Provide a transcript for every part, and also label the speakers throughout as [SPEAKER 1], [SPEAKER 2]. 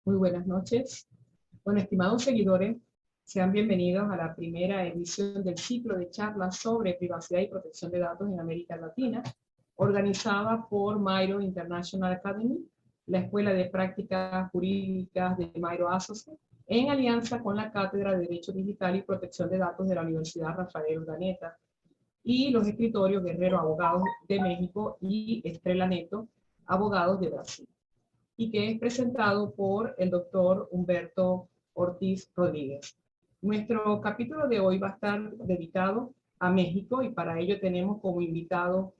[SPEAKER 1] Muy buenas noches. Bueno, estimados seguidores, sean bienvenidos a la primera edición del ciclo de charlas sobre privacidad y protección de datos en América Latina, organizada por Mairo International Academy, la Escuela de Prácticas Jurídicas de Mairo Associates, en alianza con la Cátedra de Derecho Digital y Protección de Datos de la Universidad Rafael Urdaneta y los escritorios Guerrero Abogados de México y Estrella Neto Abogados de Brasil, y que es presentado por el doctor Humberto Ortiz Rodríguez. Nuestro capítulo de hoy va a estar dedicado a México y para ello tenemos como invitado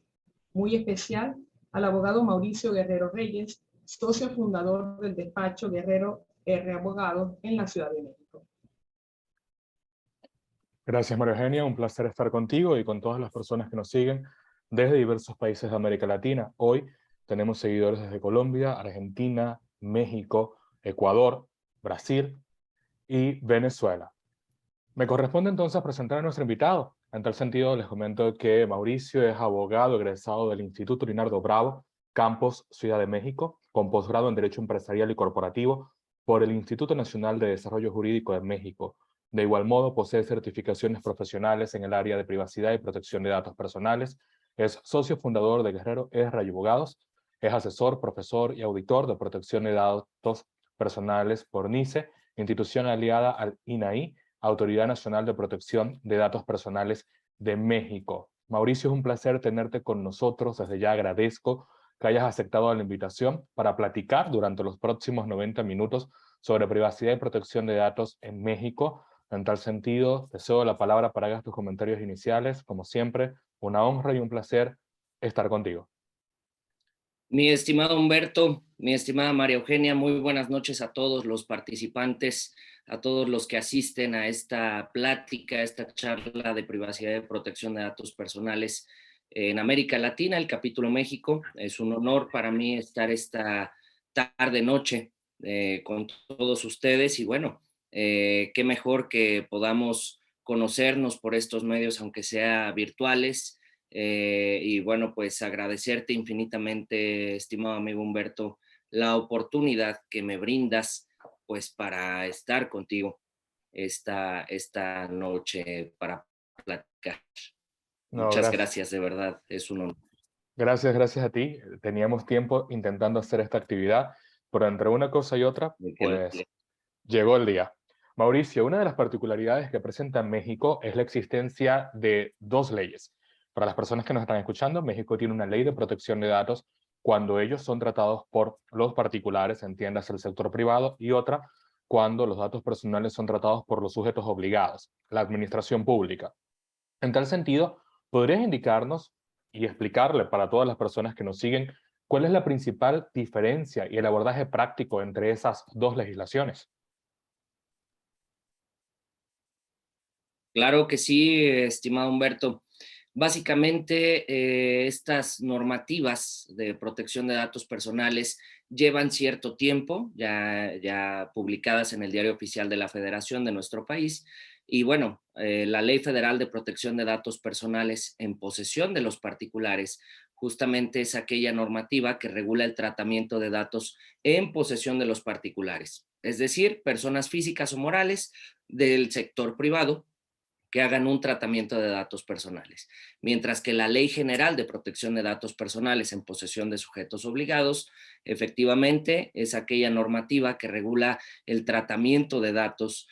[SPEAKER 1] muy especial al abogado Mauricio Guerrero Reyes, socio fundador del despacho Guerrero R. Abogados en la Ciudad de México.
[SPEAKER 2] Gracias, María Eugenia. Un placer estar contigo y con todas las personas que nos siguen desde diversos países de América Latina. Hoy tenemos seguidores desde Colombia, Argentina, México, Ecuador, Brasil y Venezuela. Me corresponde entonces presentar a nuestro invitado. En tal sentido, les comento que Mauricio es abogado egresado del Instituto Leonardo Bravo, Campus Ciudad de México, con posgrado en Derecho Empresarial y Corporativo por el Instituto Nacional de Desarrollo Jurídico de México. De igual modo, posee certificaciones profesionales en el área de privacidad y protección de datos personales. Es socio fundador de Guerrero R. Abogados. Es asesor, profesor y auditor de protección de datos personales por NICE, institución aliada al INAI, Autoridad Nacional de Protección de Datos Personales de México. Mauricio, es un placer tenerte con nosotros. Desde ya agradezco que hayas aceptado la invitación para platicar durante los próximos 90 minutos sobre privacidad y protección de datos en México. En tal sentido, te cedo la palabra para que hagas tus comentarios iniciales. Como siempre, una honra y un placer estar contigo.
[SPEAKER 3] Mi estimado Humberto, mi estimada María Eugenia, muy buenas noches a todos los participantes, a todos los que asisten a esta plática, a esta charla de privacidad y protección de datos personales en América Latina, el capítulo México. Es un honor para mí estar esta tarde-noche con todos ustedes y bueno, qué mejor que podamos conocernos por estos medios, aunque sea virtuales. Y bueno, pues agradecerte infinitamente, estimado amigo Humberto, la oportunidad que me brindas pues para estar contigo esta noche para platicar.
[SPEAKER 2] No,
[SPEAKER 3] Muchas
[SPEAKER 2] gracias.
[SPEAKER 3] gracias, de verdad, es un honor.
[SPEAKER 2] Gracias a ti. Teníamos tiempo intentando hacer esta actividad, pero entre una cosa y otra, pues llegó el día. Mauricio, una de las particularidades que presenta México es la existencia de dos leyes. Para las personas que nos están escuchando, México tiene una ley de protección de datos cuando ellos son tratados por los particulares, entiendas el sector privado, y otra cuando los datos personales son tratados por los sujetos obligados, la administración pública. En tal sentido, ¿podrías indicarnos y explicarle para todas las personas que nos siguen cuál es la principal diferencia y el abordaje práctico entre esas dos legislaciones?
[SPEAKER 3] Claro que sí, estimado Humberto. Básicamente, estas normativas de protección de datos personales llevan cierto tiempo, ya publicadas en el Diario Oficial de la Federación de nuestro país. Y bueno, la Ley Federal de Protección de Datos Personales en posesión de los particulares justamente es aquella normativa que regula el tratamiento de datos en posesión de los particulares, es decir, personas físicas o morales del sector privado que hagan un tratamiento de datos personales, mientras que la Ley General de Protección de Datos Personales en posesión de sujetos obligados, efectivamente, es aquella normativa que regula el tratamiento de datos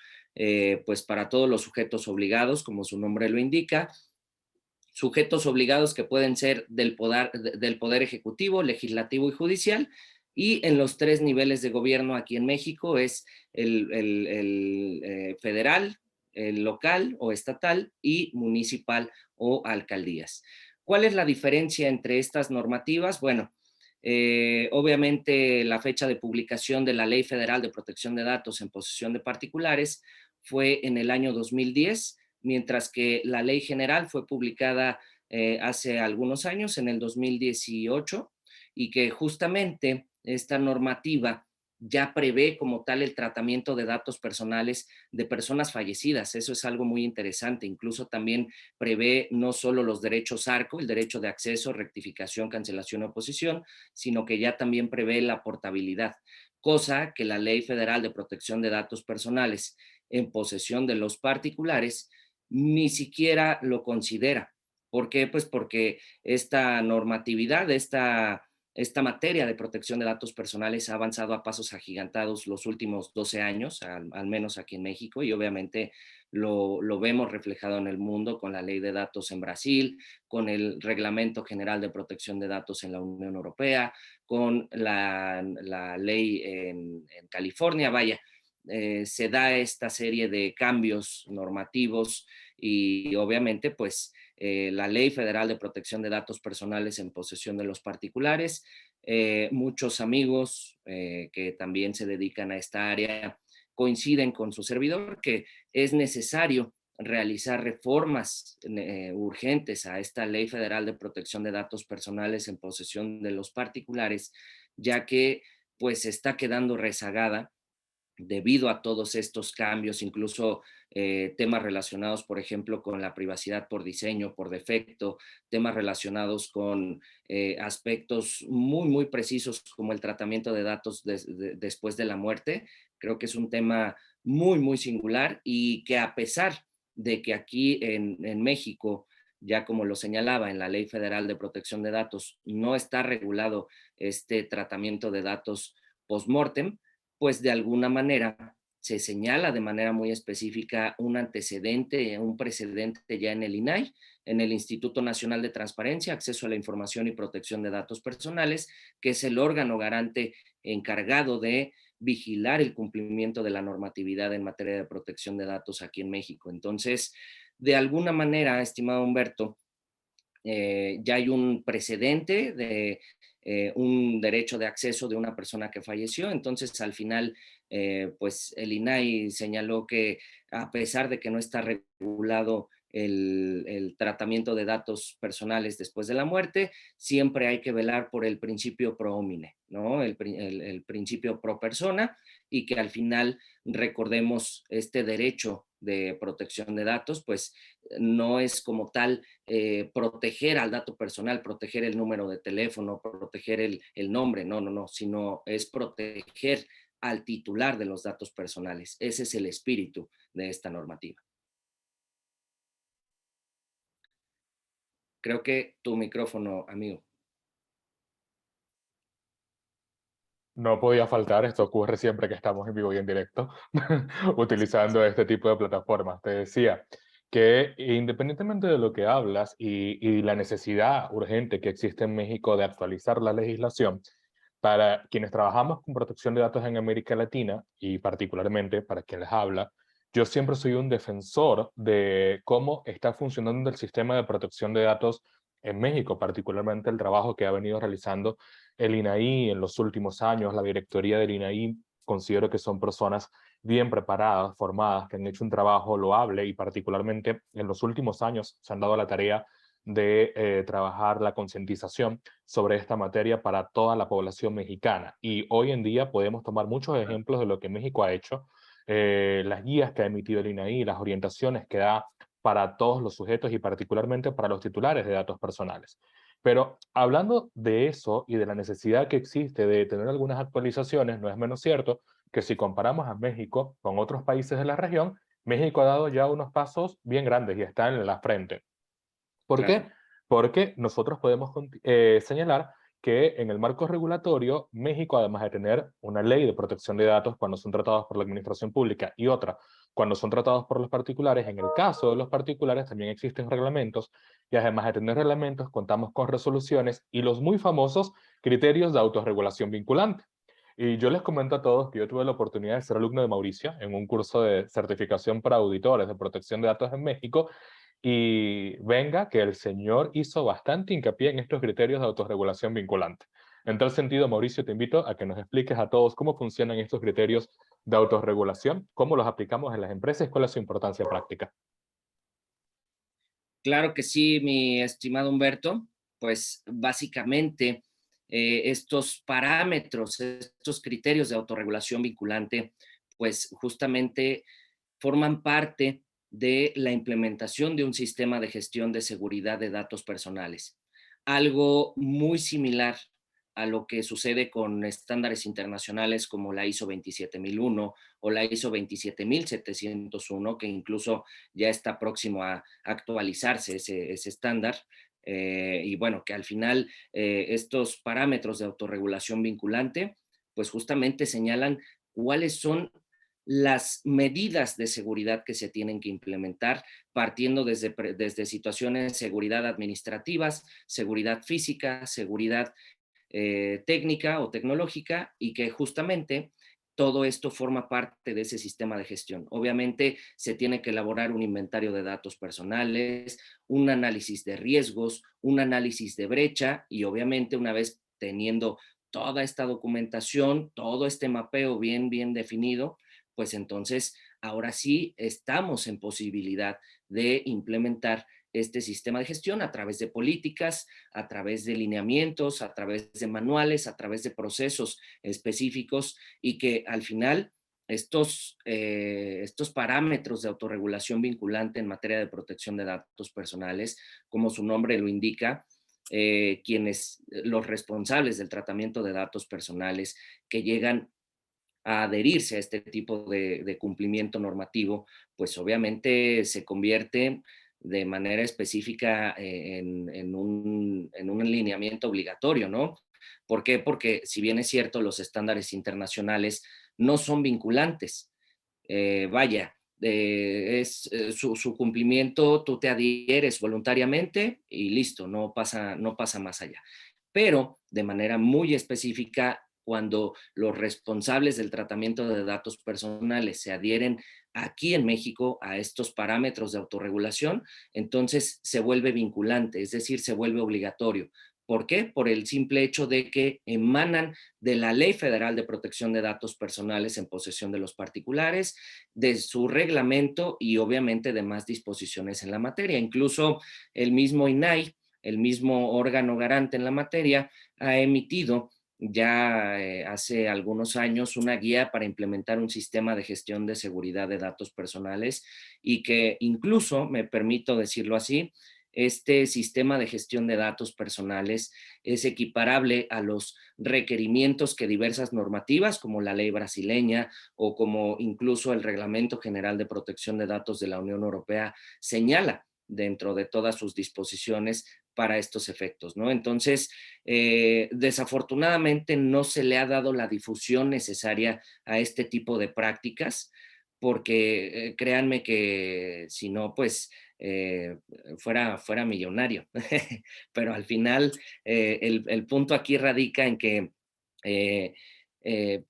[SPEAKER 3] pues para todos los sujetos obligados, como su nombre lo indica, sujetos obligados que pueden ser del poder ejecutivo, legislativo y judicial, y en los tres niveles de gobierno aquí en México es el federal, el local o estatal y municipal o alcaldías. ¿Cuál es la diferencia entre estas normativas? Bueno, obviamente la fecha de publicación de la Ley Federal de Protección de Datos en posesión de particulares fue en el año 2010, mientras que la Ley General fue publicada hace algunos años, en el 2018, y que justamente esta normativa ya prevé como tal el tratamiento de datos personales de personas fallecidas. Eso es algo muy interesante. Incluso también prevé no solo los derechos ARCO, el derecho de acceso, rectificación, cancelación o oposición, sino que ya también prevé la portabilidad. cosa que la Ley Federal de Protección de Datos Personales en posesión de los particulares ni siquiera lo considera. ¿Por qué? Pues porque esta normatividad, esta materia de protección de datos personales ha avanzado a pasos agigantados los últimos 12 años, al menos aquí en México, y obviamente lo vemos reflejado en el mundo con la ley de datos en Brasil, con el Reglamento General de Protección de Datos en la Unión Europea, con la ley en California, vaya. Se da esta serie de cambios normativos y obviamente pues la Ley Federal de Protección de Datos Personales en posesión de los particulares. Muchos amigos que también se dedican a esta área coinciden con su servidor que es necesario realizar reformas urgentes a esta Ley Federal de Protección de Datos Personales en posesión de los particulares, ya que pues está quedando rezagada debido a todos estos cambios, incluso temas relacionados, por ejemplo, con la privacidad por diseño, por defecto, temas relacionados con aspectos muy, muy precisos como el tratamiento de datos después de la muerte. Creo que es un tema muy, muy singular y que a pesar de que aquí en México, ya como lo señalaba en la Ley Federal de Protección de Datos, no está regulado este tratamiento de datos post-mortem, pues de alguna manera se señala de manera muy específica un antecedente, un precedente ya en el INAI, en el Instituto Nacional de Transparencia, Acceso a la Información y Protección de Datos Personales, que es el órgano garante encargado de vigilar el cumplimiento de la normatividad en materia de protección de datos aquí en México. Entonces, de alguna manera, estimado Humberto, ya hay un precedente de un derecho de acceso de una persona que falleció. Entonces, al final, pues el INAI señaló que a pesar de que no está regulado el tratamiento de datos personales después de la muerte, siempre hay que velar por el principio pro homine, ¿no? El principio pro persona, y que al final recordemos este derecho de protección de datos, pues no es como tal proteger al dato personal, proteger el número de teléfono, proteger el nombre, no, sino es proteger al titular de los datos personales. Ese es el espíritu de esta normativa. Creo que tu micrófono, amigo.
[SPEAKER 2] No podía faltar, esto ocurre siempre que estamos en vivo y en directo, utilizando este tipo de plataformas. Te decía que independientemente de lo que hablas y la necesidad urgente que existe en México de actualizar la legislación, para quienes trabajamos con protección de datos en América Latina y particularmente para quien les habla, yo siempre soy un defensor de cómo está funcionando el sistema de protección de datos en México, particularmente el trabajo que ha venido realizando el INAI en los últimos años. La directoría del INAI considero que son personas bien preparadas, formadas, que han hecho un trabajo loable y particularmente en los últimos años se han dado la tarea de trabajar la concientización sobre esta materia para toda la población mexicana. Y hoy en día podemos tomar muchos ejemplos de lo que México ha hecho, las guías que ha emitido el INAI, las orientaciones que da para todos los sujetos y particularmente para los titulares de datos personales. Pero hablando de eso y de la necesidad que existe de tener algunas actualizaciones, no es menos cierto que si comparamos a México con otros países de la región, México ha dado ya unos pasos bien grandes y está en la frente. ¿Por
[SPEAKER 3] Claro.
[SPEAKER 2] qué? Porque nosotros podemos señalar que en el marco regulatorio, México, además de tener una ley de protección de datos cuando son tratados por la administración pública y otra cuando son tratados por los particulares, en el caso de los particulares también existen reglamentos y además de tener reglamentos, contamos con resoluciones y los muy famosos criterios de autorregulación vinculante. Y yo les comento a todos que yo tuve la oportunidad de ser alumno de Mauricio en un curso de certificación para auditores de protección de datos en México. Y venga que el señor hizo bastante hincapié en estos criterios de autorregulación vinculante. En tal sentido, Mauricio, te invito a que nos expliques a todos cómo funcionan estos criterios de autorregulación, cómo los aplicamos en las empresas y cuál es su importancia práctica.
[SPEAKER 3] Claro que sí, mi estimado Humberto. Pues básicamente estos parámetros, estos criterios de autorregulación vinculante, pues justamente forman parte de la implementación de un sistema de gestión de seguridad de datos personales. Algo muy similar a lo que sucede con estándares internacionales como la ISO 27001 o la ISO 27701, que incluso ya está próximo a actualizarse ese estándar. Y bueno, que al final estos parámetros de autorregulación vinculante, pues justamente señalan cuáles son las medidas de seguridad que se tienen que implementar, partiendo desde situaciones de seguridad administrativas, seguridad física, seguridad técnica o tecnológica, y que justamente todo esto forma parte de ese sistema de gestión. Obviamente se tiene que elaborar un inventario de datos personales, un análisis de riesgos, un análisis de brecha, y obviamente una vez teniendo toda esta documentación, todo este mapeo bien definido, pues entonces ahora sí estamos en posibilidad de implementar este sistema de gestión a través de políticas, a través de lineamientos, a través de manuales, a través de procesos específicos, y que al final estos parámetros de autorregulación vinculante en materia de protección de datos personales, como su nombre lo indica, los responsables del tratamiento de datos personales que llegan a adherirse a este tipo de cumplimiento normativo, pues obviamente se convierte de manera específica en un alineamiento obligatorio, ¿no? ¿Por qué? Porque si bien es cierto, los estándares internacionales no son vinculantes, su cumplimiento, tú te adhieres voluntariamente y listo, no pasa más allá. Pero de manera muy específica, cuando los responsables del tratamiento de datos personales se adhieren aquí en México a estos parámetros de autorregulación, entonces se vuelve vinculante, es decir, se vuelve obligatorio. ¿Por qué? Por el simple hecho de que emanan de la Ley Federal de Protección de Datos Personales en posesión de los particulares, de su reglamento y obviamente de más disposiciones en la materia. Incluso el mismo INAI, el mismo órgano garante en la materia, ha emitido ya hace algunos años una guía para implementar un sistema de gestión de seguridad de datos personales, y que incluso, me permito decirlo así, este sistema de gestión de datos personales es equiparable a los requerimientos que diversas normativas, como la ley brasileña o como incluso el Reglamento General de Protección de Datos de la Unión Europea, señala dentro de todas sus disposiciones para estos efectos, ¿no? Entonces, desafortunadamente no se le ha dado la difusión necesaria a este tipo de prácticas, porque créanme que si no, pues fuera millonario. Pero al final el punto aquí radica en que eh, eh,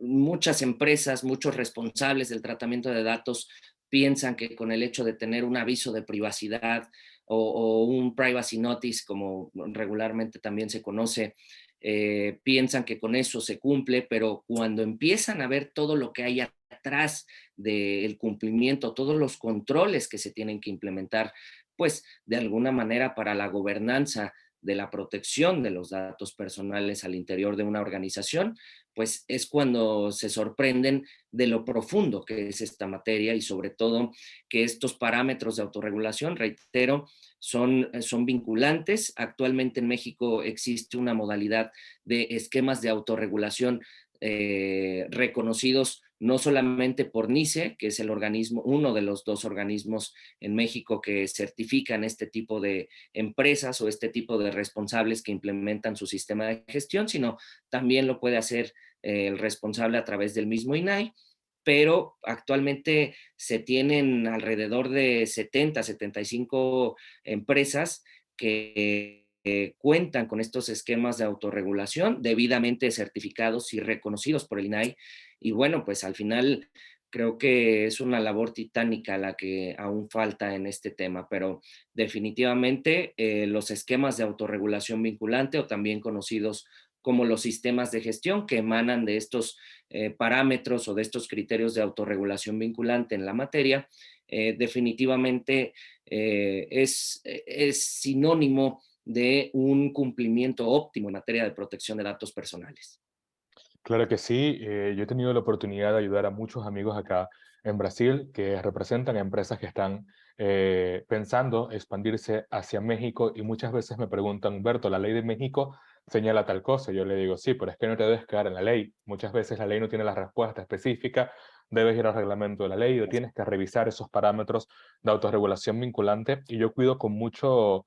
[SPEAKER 3] muchas empresas, muchos responsables del tratamiento de datos piensan que con el hecho de tener un aviso de privacidad o un privacy notice, como regularmente también se conoce, piensan que con eso se cumple, pero cuando empiezan a ver todo lo que hay atrás del cumplimiento, todos los controles que se tienen que implementar, pues de alguna manera para la gobernanza de la protección de los datos personales al interior de una organización, pues es cuando se sorprenden de lo profundo que es esta materia, y sobre todo que estos parámetros de autorregulación, reitero, son vinculantes. Actualmente en México existe una modalidad de esquemas de autorregulación reconocidos no solamente por NICE, que es el organismo, uno de los dos organismos en México que certifican este tipo de empresas o este tipo de responsables que implementan su sistema de gestión, sino también lo puede hacer el responsable a través del mismo INAI, pero actualmente se tienen alrededor de 75 empresas que cuentan con estos esquemas de autorregulación debidamente certificados y reconocidos por el INAI. Y bueno, pues al final creo que es una labor titánica la que aún falta en este tema, pero definitivamente los esquemas de autorregulación vinculante, o también conocidos como los sistemas de gestión que emanan de estos parámetros o de estos criterios de autorregulación vinculante en la materia, definitivamente es sinónimo de un cumplimiento óptimo en materia de protección de datos personales.
[SPEAKER 2] Claro que sí, yo he tenido la oportunidad de ayudar a muchos amigos acá en Brasil que representan a empresas que están pensando expandirse hacia México, y muchas veces me preguntan, Humberto, ¿la ley de México señala tal cosa. Yo le digo, sí, pero es que no te debes quedar en la ley. Muchas veces la ley no tiene la respuesta específica, debes ir al reglamento de la ley o tienes que revisar esos parámetros de autorregulación vinculante, y yo cuido con mucho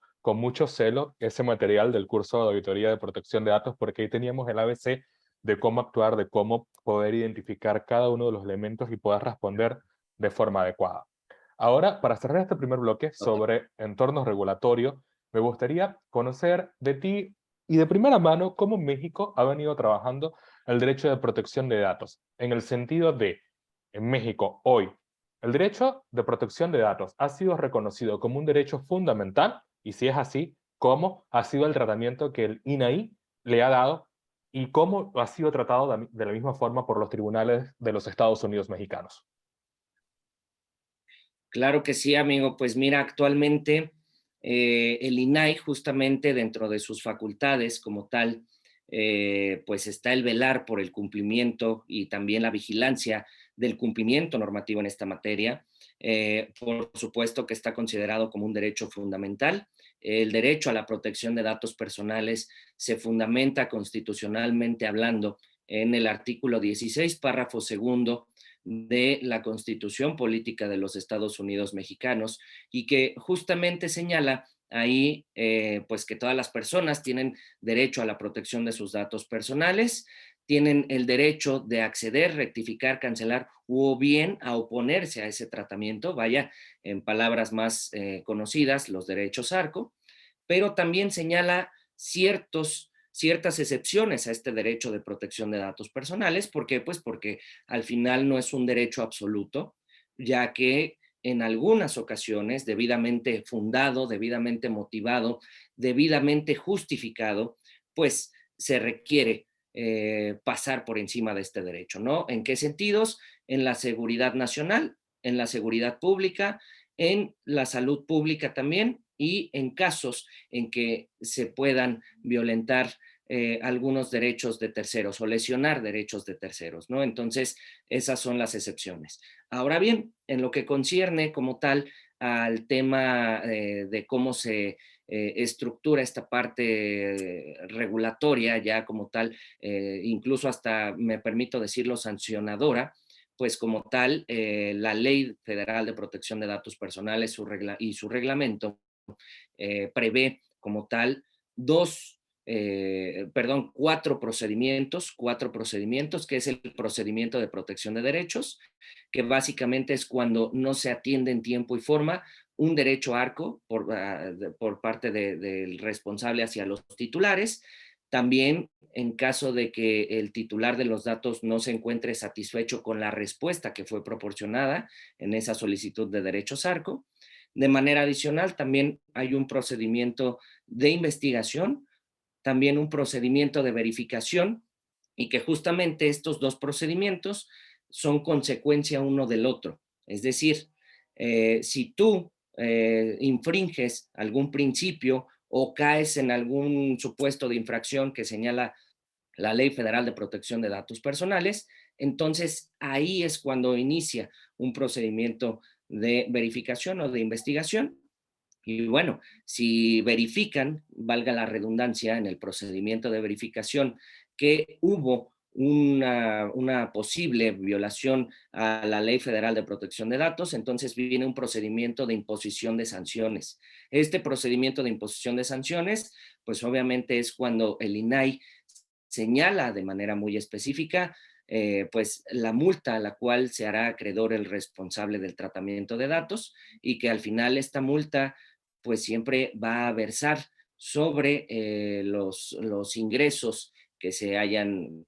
[SPEAKER 2] celo ese material del curso de auditoría de protección de datos, porque ahí teníamos el ABC de cómo actuar, de cómo poder identificar cada uno de los elementos y poder responder de forma adecuada. Ahora, para cerrar este primer bloque
[SPEAKER 3] Total.
[SPEAKER 2] sobre entornos regulatorios, me gustaría conocer de ti y de primera mano cómo México ha venido trabajando el derecho de protección de datos, en el sentido de, en México hoy, el derecho de protección de datos ha sido reconocido como un derecho fundamental, y si es así, ¿cómo ha sido el tratamiento que el INAI le ha dado y cómo ha sido tratado de la misma forma por los tribunales de los Estados Unidos mexicanos?
[SPEAKER 3] Claro que sí, amigo. Pues mira, actualmente el INAI, justamente dentro de sus facultades como tal, pues está el velar por el cumplimiento y también la vigilancia del cumplimiento normativo en esta materia. Por supuesto que está considerado como un derecho fundamental. El derecho a la protección de datos personales se fundamenta constitucionalmente hablando en el artículo 16, párrafo segundo de la Constitución Política de los Estados Unidos Mexicanos, y que justamente señala ahí pues que todas las personas tienen derecho a la protección de sus datos personales, tienen el derecho de acceder, rectificar, cancelar o bien a oponerse a ese tratamiento, vaya, en palabras más conocidas, los derechos ARCO, pero también señala ciertas excepciones a este derecho de protección de datos personales. ¿Por qué? Pues porque al final no es un derecho absoluto, ya que en algunas ocasiones, debidamente fundado, debidamente motivado, debidamente justificado, pues se requiere pasar por encima de este derecho, ¿no? ¿En qué sentidos? En la seguridad nacional, en la seguridad pública, en la salud pública también, y en casos en que se puedan violentar algunos derechos de terceros o lesionar derechos de terceros, ¿no? Entonces, esas son las excepciones. Ahora bien, en lo que concierne como tal al tema de cómo se estructura esta parte regulatoria ya como tal, incluso hasta, me permito decirlo, sancionadora, pues como tal, la Ley Federal de Protección de Datos Personales y su reglamento prevé como tal cuatro procedimientos, que es el procedimiento de protección de derechos, que básicamente es cuando no se atiende en tiempo y forma un derecho ARCO por parte del responsable hacia los titulares. También en caso de que el titular de los datos no se encuentre satisfecho con la respuesta que fue proporcionada en esa solicitud de derechos ARCO. De manera adicional, también hay un procedimiento de investigación, también un procedimiento de verificación, y que justamente estos dos procedimientos son consecuencia uno del otro. Es decir, si tú infringes algún principio o caes en algún supuesto de infracción que señala la Ley Federal de Protección de Datos Personales, entonces ahí es cuando inicia un procedimiento de verificación o de investigación. Y bueno, si verifican, valga la redundancia, en el procedimiento de verificación que hubo una posible violación a la Ley Federal de Protección de Datos, entonces viene un procedimiento de imposición de sanciones. Este procedimiento de imposición de sanciones, pues obviamente es cuando el INAI señala de manera muy específica pues la multa a la cual se hará acreedor el responsable del tratamiento de datos, y que al final esta multa pues siempre va a versar sobre los ingresos que se hayan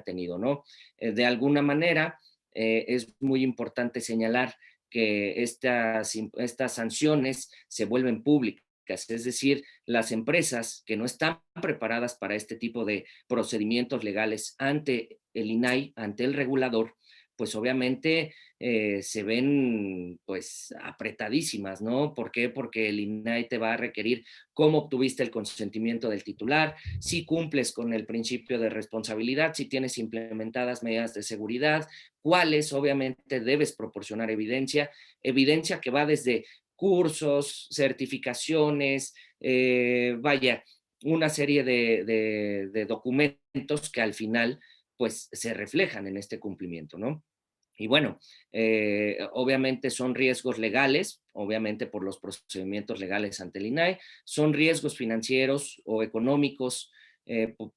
[SPEAKER 3] tenido, ¿no? De alguna manera, es muy importante señalar que estas sanciones se vuelven públicas, es decir, las empresas que no están preparadas para este tipo de procedimientos legales ante el INAI, ante el regulador, pues obviamente se ven pues apretadísimas, ¿no? ¿Por qué? Porque el INAI te va a requerir cómo obtuviste el consentimiento del titular, si cumples con el principio de responsabilidad, si tienes implementadas medidas de seguridad, cuáles, obviamente debes proporcionar evidencia que va desde cursos, certificaciones, vaya, una serie de documentos que al final pues se reflejan en este cumplimiento, ¿no? Y bueno, obviamente son riesgos legales, obviamente por los procedimientos legales ante el INAI, son riesgos financieros o económicos,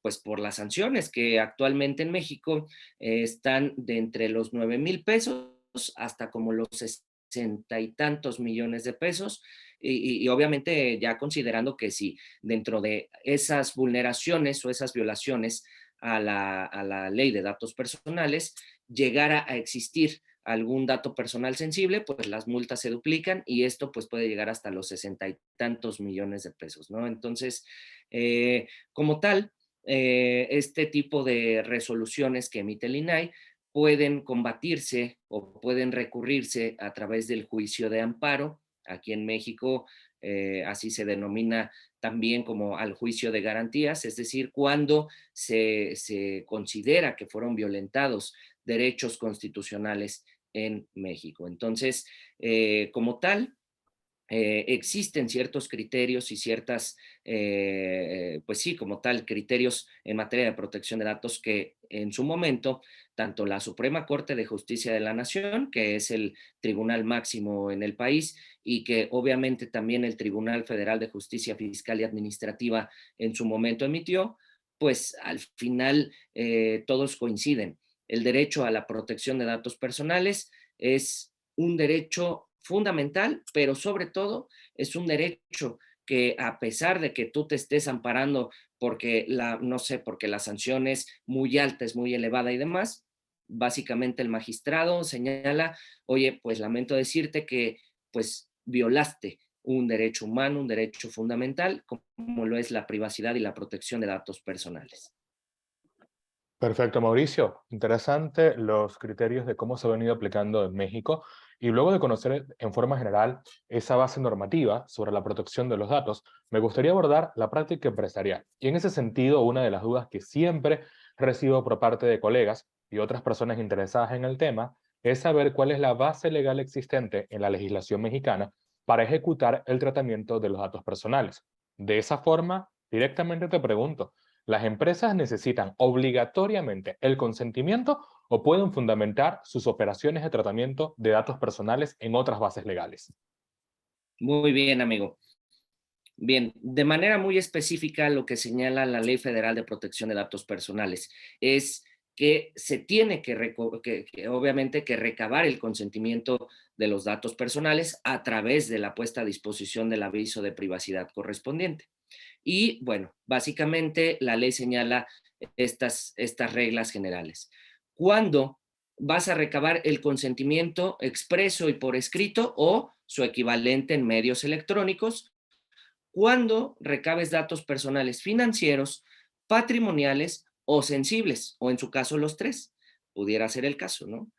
[SPEAKER 3] pues por las sanciones que actualmente en México están de entre los 9,000 pesos hasta como los 60 y tantos millones de pesos. Y obviamente ya considerando que si dentro de esas vulneraciones o esas violaciones a la ley de datos personales, llegara a existir algún dato personal sensible, pues las multas se duplican y esto pues puede llegar hasta los 60 y tantos millones de pesos, ¿no? Entonces, como tal, este tipo de resoluciones que emite el INAI pueden combatirse o pueden recurrirse a través del juicio de amparo. Aquí en México así se denomina también como al juicio de garantías, es decir, cuando se considera que fueron violentados derechos constitucionales en México. Entonces, como tal, existen ciertos criterios y ciertas, pues sí, como tal, criterios en materia de protección de datos que en su momento, tanto la Suprema Corte de Justicia de la Nación, que es el tribunal máximo en el país, y que obviamente también el Tribunal Federal de Justicia Fiscal y Administrativa en su momento emitió, pues al final todos coinciden. El derecho a la protección de datos personales es un derecho fundamental, pero sobre todo es un derecho que a pesar de que tú te estés amparando porque no sé, porque la sanción es muy alta, es muy elevada y demás, básicamente el magistrado señala, oye, pues lamento decirte que pues violaste un derecho humano, un derecho fundamental, como lo es la privacidad y la protección de datos personales.
[SPEAKER 2] Perfecto, Mauricio. Interesante los criterios de cómo se ha venido aplicando en México y luego de conocer en forma general esa base normativa sobre la protección de los datos, me gustaría abordar la práctica empresarial. Y en ese sentido, una de las dudas que siempre recibo por parte de colegas y otras personas interesadas en el tema es saber cuál es la base legal existente en la legislación mexicana para ejecutar el tratamiento de los datos personales. De esa forma, directamente te pregunto, ¿las empresas necesitan obligatoriamente el consentimiento o pueden fundamentar sus operaciones de tratamiento de datos personales en otras bases legales?
[SPEAKER 3] Muy bien, amigo. Bien, de manera muy específica, lo que señala la Ley Federal de Protección de Datos Personales es que se tiene que obviamente que recabar el consentimiento de los datos personales a través de la puesta a disposición del aviso de privacidad correspondiente. Y bueno, básicamente la ley señala estas reglas generales. ¿Cuándo vas a recabar el consentimiento expreso y por escrito o su equivalente en medios electrónicos? Cuando recabes datos personales financieros, patrimoniales o sensibles, o en su caso los tres, pudiera ser el caso, ¿no?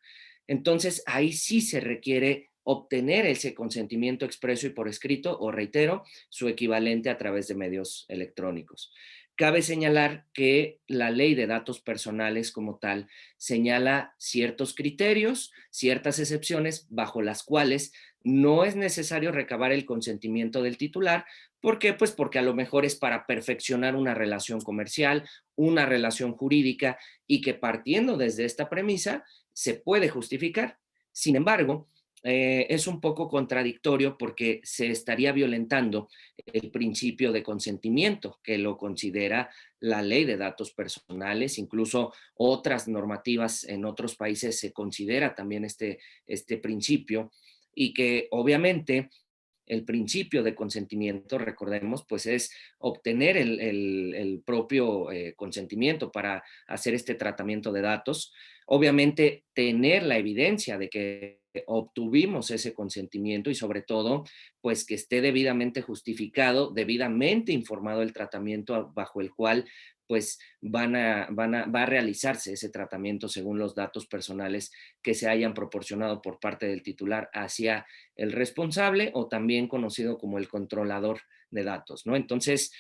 [SPEAKER 3] Entonces, ahí sí se requiere obtener ese consentimiento expreso y por escrito, o reitero, su equivalente a través de medios electrónicos. Cabe señalar que la ley de datos personales como tal señala ciertos criterios, ciertas excepciones bajo las cuales no es necesario recabar el consentimiento del titular. ¿Por qué? Pues porque a lo mejor es para perfeccionar una relación comercial, una relación jurídica y que partiendo desde esta premisa se puede justificar. Sin embargo, es un poco contradictorio porque se estaría violentando el principio de consentimiento que lo considera la ley de datos personales, incluso otras normativas en otros países se considera también este principio y que obviamente el principio de consentimiento, recordemos, pues es obtener el propio consentimiento para hacer este tratamiento de datos. Obviamente, tener la evidencia de que obtuvimos ese consentimiento y sobre todo, pues que esté debidamente justificado, debidamente informado el tratamiento bajo el cual pues va a realizarse ese tratamiento según los datos personales que se hayan proporcionado por parte del titular hacia el responsable o también conocido como el controlador de datos, ¿no? Entonces,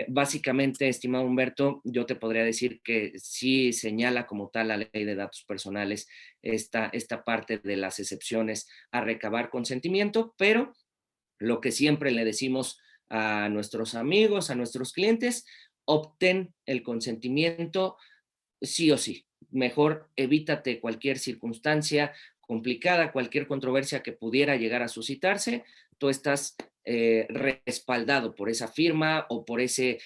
[SPEAKER 3] básicamente, estimado Humberto, yo te podría decir que sí señala como tal la ley de datos personales esta parte de las excepciones a recabar consentimiento, pero lo que siempre le decimos a nuestros amigos, a nuestros clientes, obtén el consentimiento sí o sí. Mejor evítate cualquier circunstancia complicada, cualquier controversia que pudiera llegar a suscitarse. Tú estás respaldado por esa firma o por ese,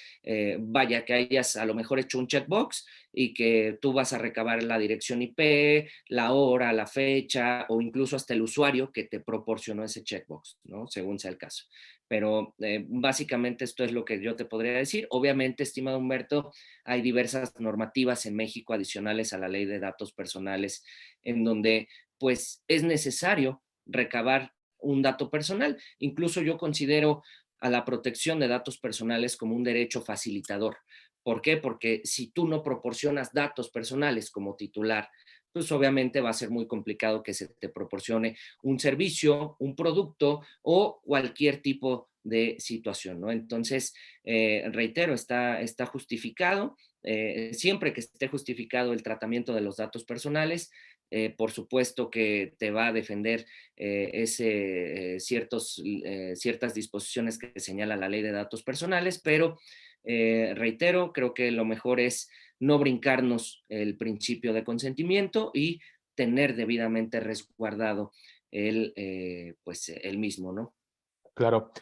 [SPEAKER 3] vaya, que hayas a lo mejor hecho un checkbox y que tú vas a recabar la dirección IP, la hora, la fecha o incluso hasta el usuario que te proporcionó ese checkbox, ¿no? Según sea el caso. Pero básicamente esto es lo que yo te podría decir. Obviamente, estimado Humberto, hay diversas normativas en México adicionales a la ley de datos personales en donde pues es necesario recabar un dato personal. Incluso yo considero a la protección de datos personales como un derecho facilitador. ¿Por qué? Porque si tú no proporcionas datos personales como titular, pues obviamente va a ser muy complicado que se te proporcione un servicio, un producto o cualquier tipo de situación, ¿no? Entonces, reitero, está justificado. Siempre que esté justificado el tratamiento de los datos personales, por supuesto que te va a defender ciertas disposiciones que señala la ley de datos personales, pero reitero, creo que lo mejor es no brincarnos el principio de consentimiento y tener debidamente resguardado pues, el mismo, ¿no?
[SPEAKER 2] Claro.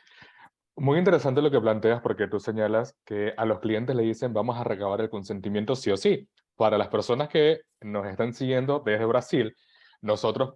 [SPEAKER 2] Muy interesante lo que planteas porque tú señalas que a los clientes le dicen vamos a recabar el consentimiento sí o sí. Para las personas que nos están siguiendo desde Brasil, nosotros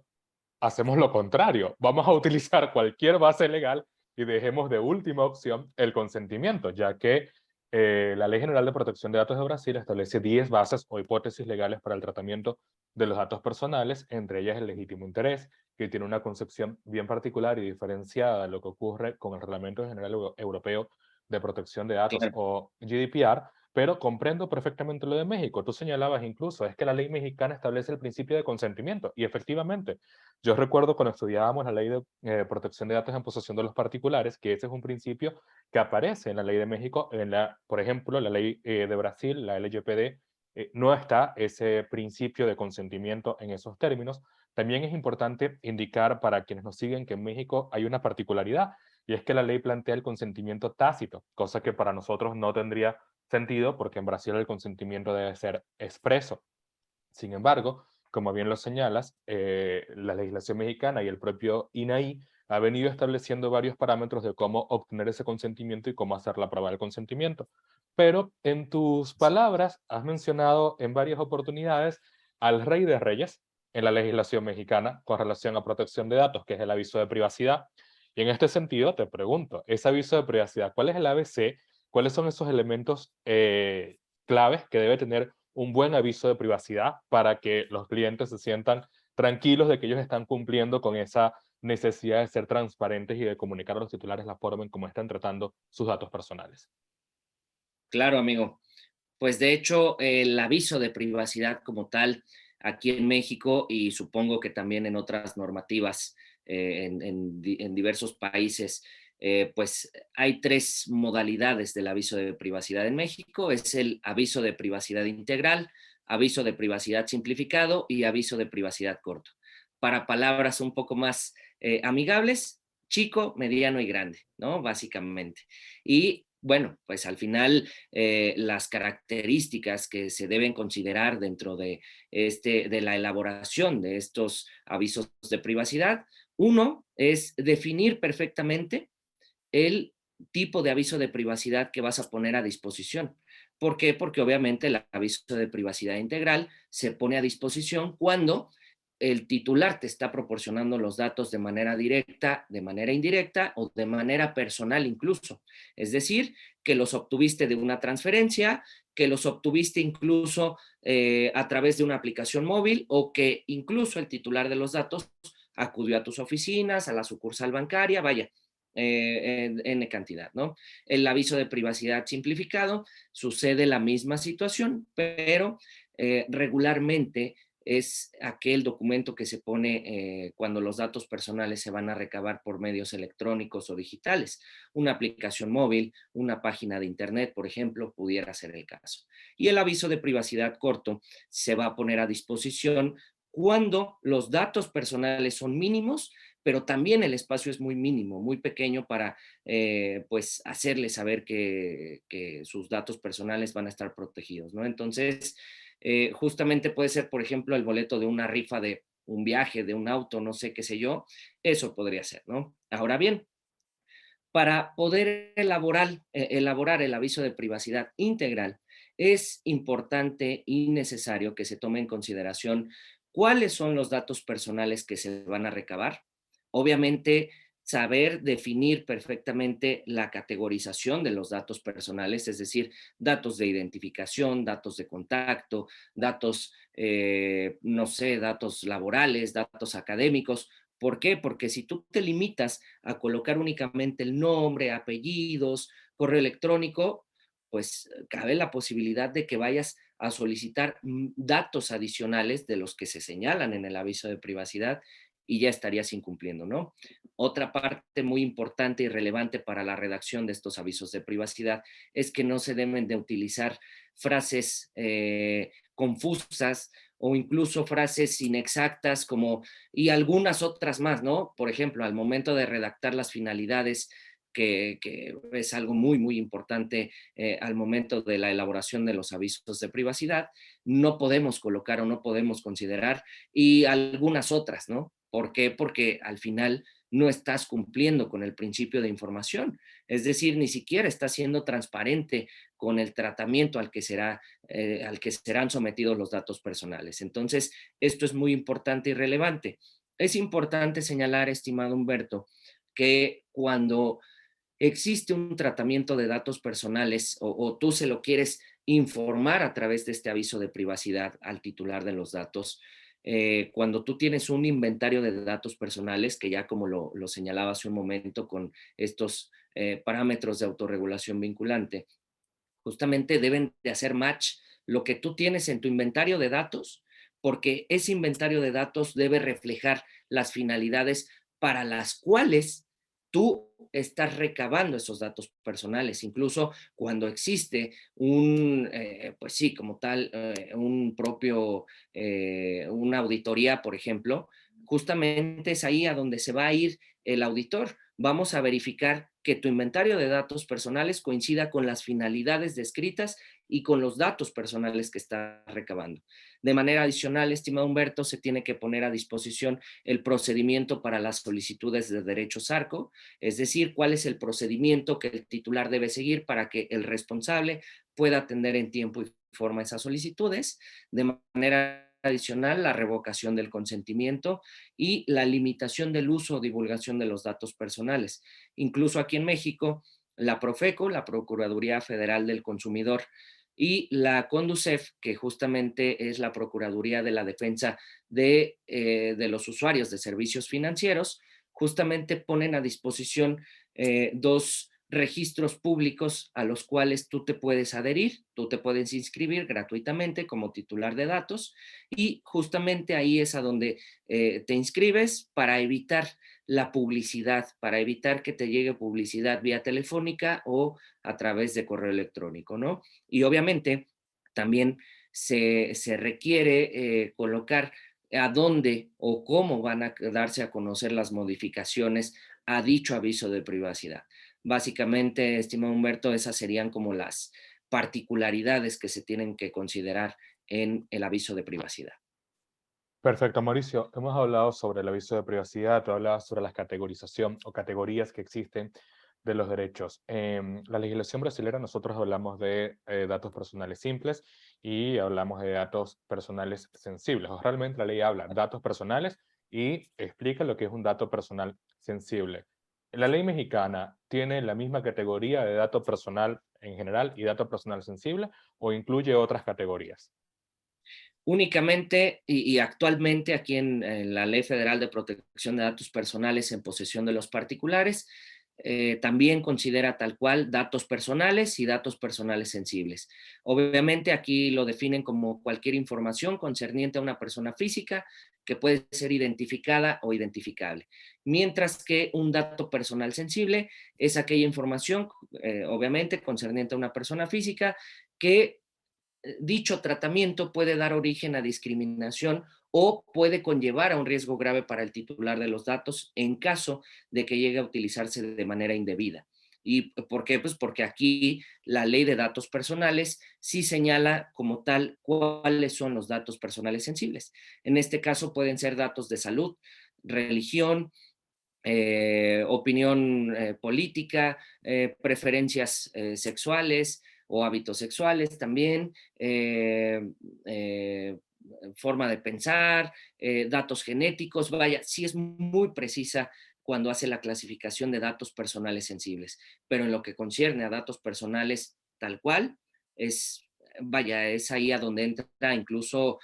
[SPEAKER 2] hacemos lo contrario. Vamos a utilizar cualquier base legal y dejemos de última opción el consentimiento, ya que la Ley General de Protección de Datos de Brasil establece 10 bases o hipótesis legales para el tratamiento de los datos personales, entre ellas el legítimo interés, que tiene una concepción bien particular y diferenciada de lo que ocurre con el Reglamento General Europeo de Protección de Datos
[SPEAKER 3] Claro.
[SPEAKER 2] o GDPR, pero comprendo perfectamente lo de México. Tú señalabas incluso, es que la ley mexicana establece el principio de consentimiento, y efectivamente, yo recuerdo cuando estudiábamos la ley de protección de datos en posesión de los particulares, que ese es un principio que aparece en la ley de México, por ejemplo, la ley de Brasil, la LGPD, no está ese principio de consentimiento en esos términos. También es importante indicar para quienes nos siguen que en México hay una particularidad, y es que la ley plantea el consentimiento tácito, cosa que para nosotros no tendría sentido porque en Brasil el consentimiento debe ser expreso. Sin embargo, como bien lo señalas, la legislación mexicana y el propio INAI ha venido estableciendo varios parámetros de cómo obtener ese consentimiento y cómo hacer la prueba del consentimiento. Pero en tus palabras has mencionado en varias oportunidades al rey de reyes en la legislación mexicana con relación a protección de datos, que es el aviso de privacidad. Y en este sentido te pregunto, ese aviso de privacidad, ¿cuál es el ABC? ¿Cuáles son esos elementos claves que debe tener un buen aviso de privacidad para que los clientes se sientan tranquilos de que ellos están cumpliendo con esa necesidad de ser transparentes y de comunicar a los titulares la forma en cómo están tratando sus datos personales?
[SPEAKER 3] Claro, amigo. Pues de hecho, el aviso de privacidad como tal, aquí en México y supongo que también en otras normativas en diversos países, pues hay tres modalidades del aviso de privacidad en México. Es el aviso de privacidad integral, aviso de privacidad simplificado y aviso de privacidad corto. Para palabras un poco más amigables, chico, mediano y grande, ¿no? Básicamente. Y bueno, pues al final las características que se deben considerar dentro de la elaboración de estos avisos de privacidad. Uno es definir perfectamente el tipo de aviso de privacidad que vas a poner a disposición. ¿Por qué? Porque obviamente el aviso de privacidad integral se pone a disposición cuando el titular te está proporcionando los datos de manera directa, de manera indirecta o de manera personal incluso. Es decir, que los obtuviste de una transferencia, que los obtuviste incluso a través de una aplicación móvil o que incluso el titular de los datos acudió a tus oficinas, a la sucursal bancaria, vaya, N cantidad, ¿no? El aviso de privacidad simplificado sucede la misma situación, pero regularmente es aquel documento que se pone cuando los datos personales se van a recabar por medios electrónicos o digitales. Una aplicación móvil, una página de internet, por ejemplo, pudiera ser el caso. Y el aviso de privacidad corto se va a poner a disposición cuando los datos personales son mínimos, pero también el espacio es muy mínimo, muy pequeño para pues hacerle saber que sus datos personales van a estar protegidos, ¿no? Entonces, justamente puede ser, por ejemplo, el boleto de una rifa de un viaje, de un auto, no sé qué sé yo, eso podría ser, ¿no? Ahora bien, para poder elaborar el aviso de privacidad integral, es importante y necesario que se tome en consideración cuáles son los datos personales que se van a recabar. Obviamente, saber definir perfectamente la categorización de los datos personales, es decir, datos de identificación, datos de contacto, datos, no sé, datos laborales, datos académicos. ¿Por qué? Porque si tú te limitas a colocar únicamente el nombre, apellidos, correo electrónico, pues cabe la posibilidad de que vayas a solicitar datos adicionales de los que se señalan en el aviso de privacidad y ya estarías incumpliendo, ¿no? Otra parte muy importante y relevante para la redacción de estos avisos de privacidad es que no se deben de utilizar frases confusas o incluso frases inexactas como y algunas otras más, ¿no? Por ejemplo, al momento de redactar las finalidades, que es algo muy, muy importante al momento de la elaboración de los avisos de privacidad, no podemos colocar o no podemos considerar y algunas otras, ¿no? ¿Por qué? Porque al final no estás cumpliendo con el principio de información, es decir, ni siquiera estás siendo transparente con el tratamiento al que serán sometidos los datos personales. Entonces, esto es muy importante y relevante. Es importante señalar, estimado Humberto, que cuando existe un tratamiento de datos personales o tú se lo quieres informar a través de este aviso de privacidad al titular de los datos, cuando tú tienes un inventario de datos personales, que ya como lo señalaba hace un momento con estos parámetros de autorregulación vinculante, justamente deben de hacer match lo que tú tienes en tu inventario de datos, porque ese inventario de datos debe reflejar las finalidades para las cuales tú estás recabando esos datos personales, incluso cuando existe pues sí, como tal, una auditoría, por ejemplo, justamente es ahí a donde se va a ir el auditor. Vamos a verificar que tu inventario de datos personales coincida con las finalidades descritas y con los datos personales que estás recabando. De manera adicional, estimado Humberto, se tiene que poner a disposición el procedimiento para las solicitudes de derechos ARCO, es decir, cuál es el procedimiento que el titular debe seguir para que el responsable pueda atender en tiempo y forma esas solicitudes. De manera adicional, la revocación del consentimiento y la limitación del uso o divulgación de los datos personales. Incluso aquí en México, la Profeco, la Procuraduría Federal del Consumidor, y la CONDUCEF, que justamente es la Procuraduría de la Defensa de los usuarios de servicios financieros, justamente ponen a disposición dos registros públicos a los cuales tú te puedes adherir, tú te puedes inscribir gratuitamente como titular de datos y justamente ahí es a donde te inscribes para evitar la publicidad, para evitar que te llegue publicidad vía telefónica o a través de correo electrónico, ¿no? Y obviamente también se requiere colocar a dónde o cómo van a darse a conocer las modificaciones a dicho aviso de privacidad. Básicamente, estimado Humberto, esas serían como las particularidades que se tienen que considerar en el aviso de privacidad.
[SPEAKER 2] Perfecto, Mauricio. Hemos hablado sobre el aviso de privacidad, tú hablabas sobre la categorización o categorías que existen de los derechos. En la legislación brasileña nosotros hablamos de datos personales simples y hablamos de datos personales sensibles. O realmente la ley habla de datos personales y explica lo que es un dato personal sensible. La ley mexicana tiene la misma categoría de dato personal en general y dato personal sensible o incluye otras categorías.
[SPEAKER 3] Únicamente y actualmente aquí en la Ley Federal de Protección de Datos Personales en posesión de los particulares, también considera tal cual datos personales y datos personales sensibles. Obviamente aquí lo definen como cualquier información concerniente a una persona física que puede ser identificada o identificable, mientras que un dato personal sensible es aquella información, obviamente concerniente a una persona física que dicho tratamiento puede dar origen a discriminación o puede conllevar a un riesgo grave para el titular de los datos en caso de que llegue a utilizarse de manera indebida. ¿Y por qué? Pues porque aquí la ley de datos personales sí señala como tal cuáles son los datos personales sensibles. En este caso pueden ser datos de salud, religión, opinión política, preferencias sexuales o hábitos sexuales también, forma de pensar, datos genéticos. Vaya, sí es muy precisa cuando hace la clasificación de datos personales sensibles, pero en lo que concierne a datos personales tal cual, vaya, es ahí a donde entra incluso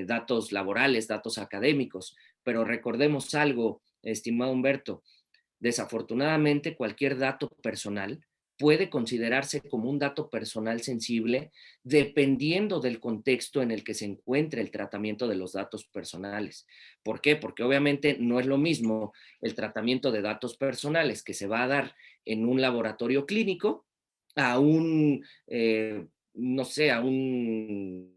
[SPEAKER 3] datos laborales, datos académicos. Pero recordemos algo, estimado Humberto, desafortunadamente cualquier dato personal puede considerarse como un dato personal sensible dependiendo del contexto en el que se encuentre el tratamiento de los datos personales. ¿Por qué? Porque obviamente no es lo mismo el tratamiento de datos personales que se va a dar en un laboratorio clínico a no sé, a una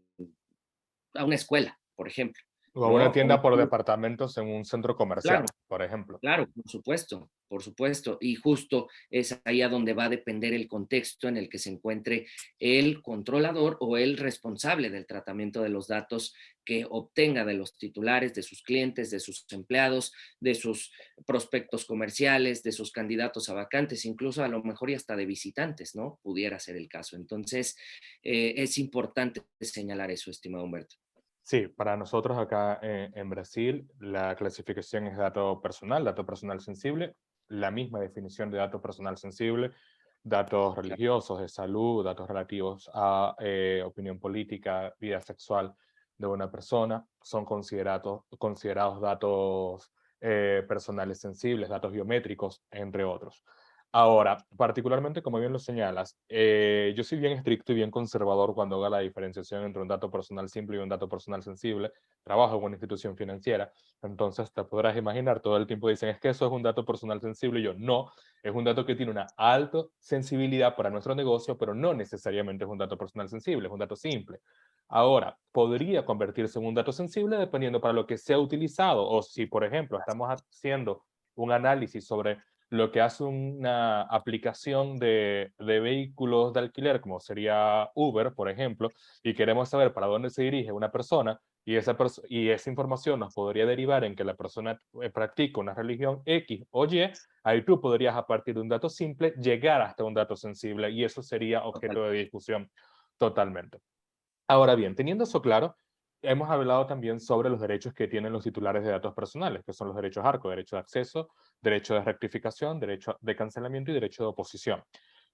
[SPEAKER 3] escuela, por ejemplo,
[SPEAKER 2] O a una
[SPEAKER 3] ¿no?
[SPEAKER 2] tienda por departamentos en un centro comercial,
[SPEAKER 3] Claro,
[SPEAKER 2] por ejemplo.
[SPEAKER 3] claro, por supuesto. Y justo es ahí a donde va a depender el contexto en el que se encuentre el controlador o el responsable del tratamiento de los datos que obtenga de los titulares, de sus clientes, de sus empleados, de sus prospectos comerciales, de sus candidatos a vacantes, incluso a lo mejor y hasta de visitantes, ¿no? Pudiera ser el caso. Entonces, es importante señalar eso, estimado Humberto.
[SPEAKER 2] Sí, para nosotros acá en Brasil la clasificación es dato personal sensible, la misma definición de dato personal sensible, datos
[SPEAKER 3] Claro,
[SPEAKER 2] religiosos, de salud, datos relativos a opinión política, vida sexual de una persona, son considerados datos personales sensibles, datos biométricos, entre otros. Ahora, particularmente, como bien lo señalas, yo soy bien estricto y bien conservador cuando hago la diferenciación entre un dato personal simple y un dato personal sensible. Trabajo en una institución financiera, entonces te podrás imaginar, todo el tiempo dicen, es que eso es un dato personal sensible, y yo, no, es un dato que tiene una alta sensibilidad para nuestro negocio, pero no necesariamente es un dato personal sensible, es un dato simple. Ahora, podría convertirse en un dato sensible dependiendo para lo que sea utilizado, o si, por ejemplo, estamos haciendo un análisis sobre lo que hace una aplicación de vehículos de alquiler, como sería Uber, por ejemplo, y queremos saber para dónde se dirige una persona, y esa información nos podría derivar en que la persona practica una religión X o Y, ahí tú podrías, a partir de un dato simple, llegar hasta un dato sensible, y eso sería
[SPEAKER 3] total.
[SPEAKER 2] objeto de discusión totalmente. Ahora bien, teniendo eso claro, hemos hablado también sobre los derechos que tienen los titulares de datos personales, que son los derechos ARCO, derecho de acceso, derecho de rectificación, derecho de cancelamiento y derecho de oposición.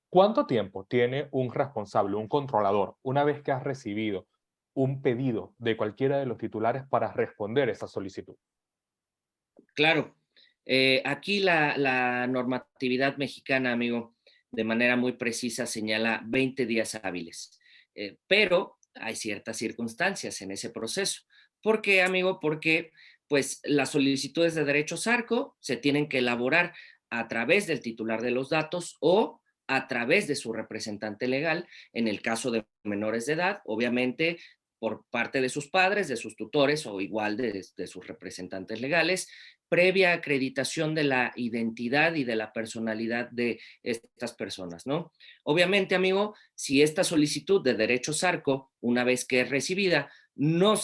[SPEAKER 2] ¿Cuánto tiempo tiene un responsable, un controlador, una vez que has recibido un pedido de cualquiera de los titulares para responder esa solicitud?
[SPEAKER 3] Claro, aquí la normatividad mexicana, amigo, de manera muy precisa señala 20 días hábiles, pero hay ciertas circunstancias en ese proceso. ¿Por qué, amigo? Porque pues las solicitudes de derechos ARCO se tienen que elaborar a través del titular de los datos o a través de su representante legal, en el caso de menores de edad, obviamente por parte de sus padres, de sus tutores o igual de sus representantes legales, previa acreditación de la identidad y de la personalidad de estas personas, ¿no? Obviamente, amigo, si esta solicitud de derechos ARCO, una vez que es recibida, no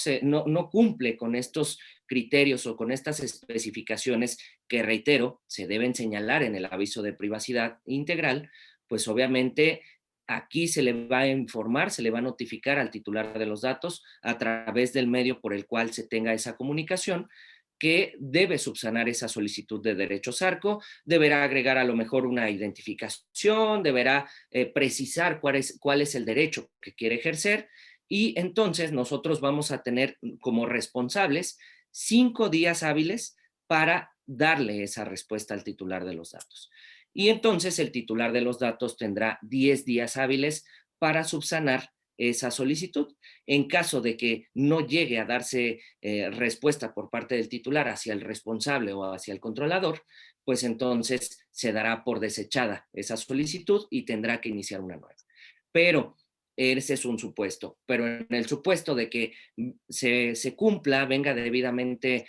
[SPEAKER 3] cumple con estos criterios o con estas especificaciones que, reitero, se deben señalar en el aviso de privacidad integral, pues obviamente aquí se le va a informar, se le va a notificar al titular de los datos a través del medio por el cual se tenga esa comunicación, que debe subsanar esa solicitud de derechos ARCO, deberá agregar a lo mejor una identificación, deberá precisar cuál es el derecho que quiere ejercer, y entonces nosotros vamos a tener como responsables 5 días hábiles para darle esa respuesta al titular de los datos. Y entonces el titular de los datos tendrá 10 días hábiles para subsanar esa solicitud. En caso de que no llegue a darse respuesta por parte del titular hacia el responsable o hacia el controlador, pues entonces se dará por desechada esa solicitud y tendrá que iniciar una nueva. Pero ese es un supuesto, pero en el supuesto de que se cumpla, venga debidamente,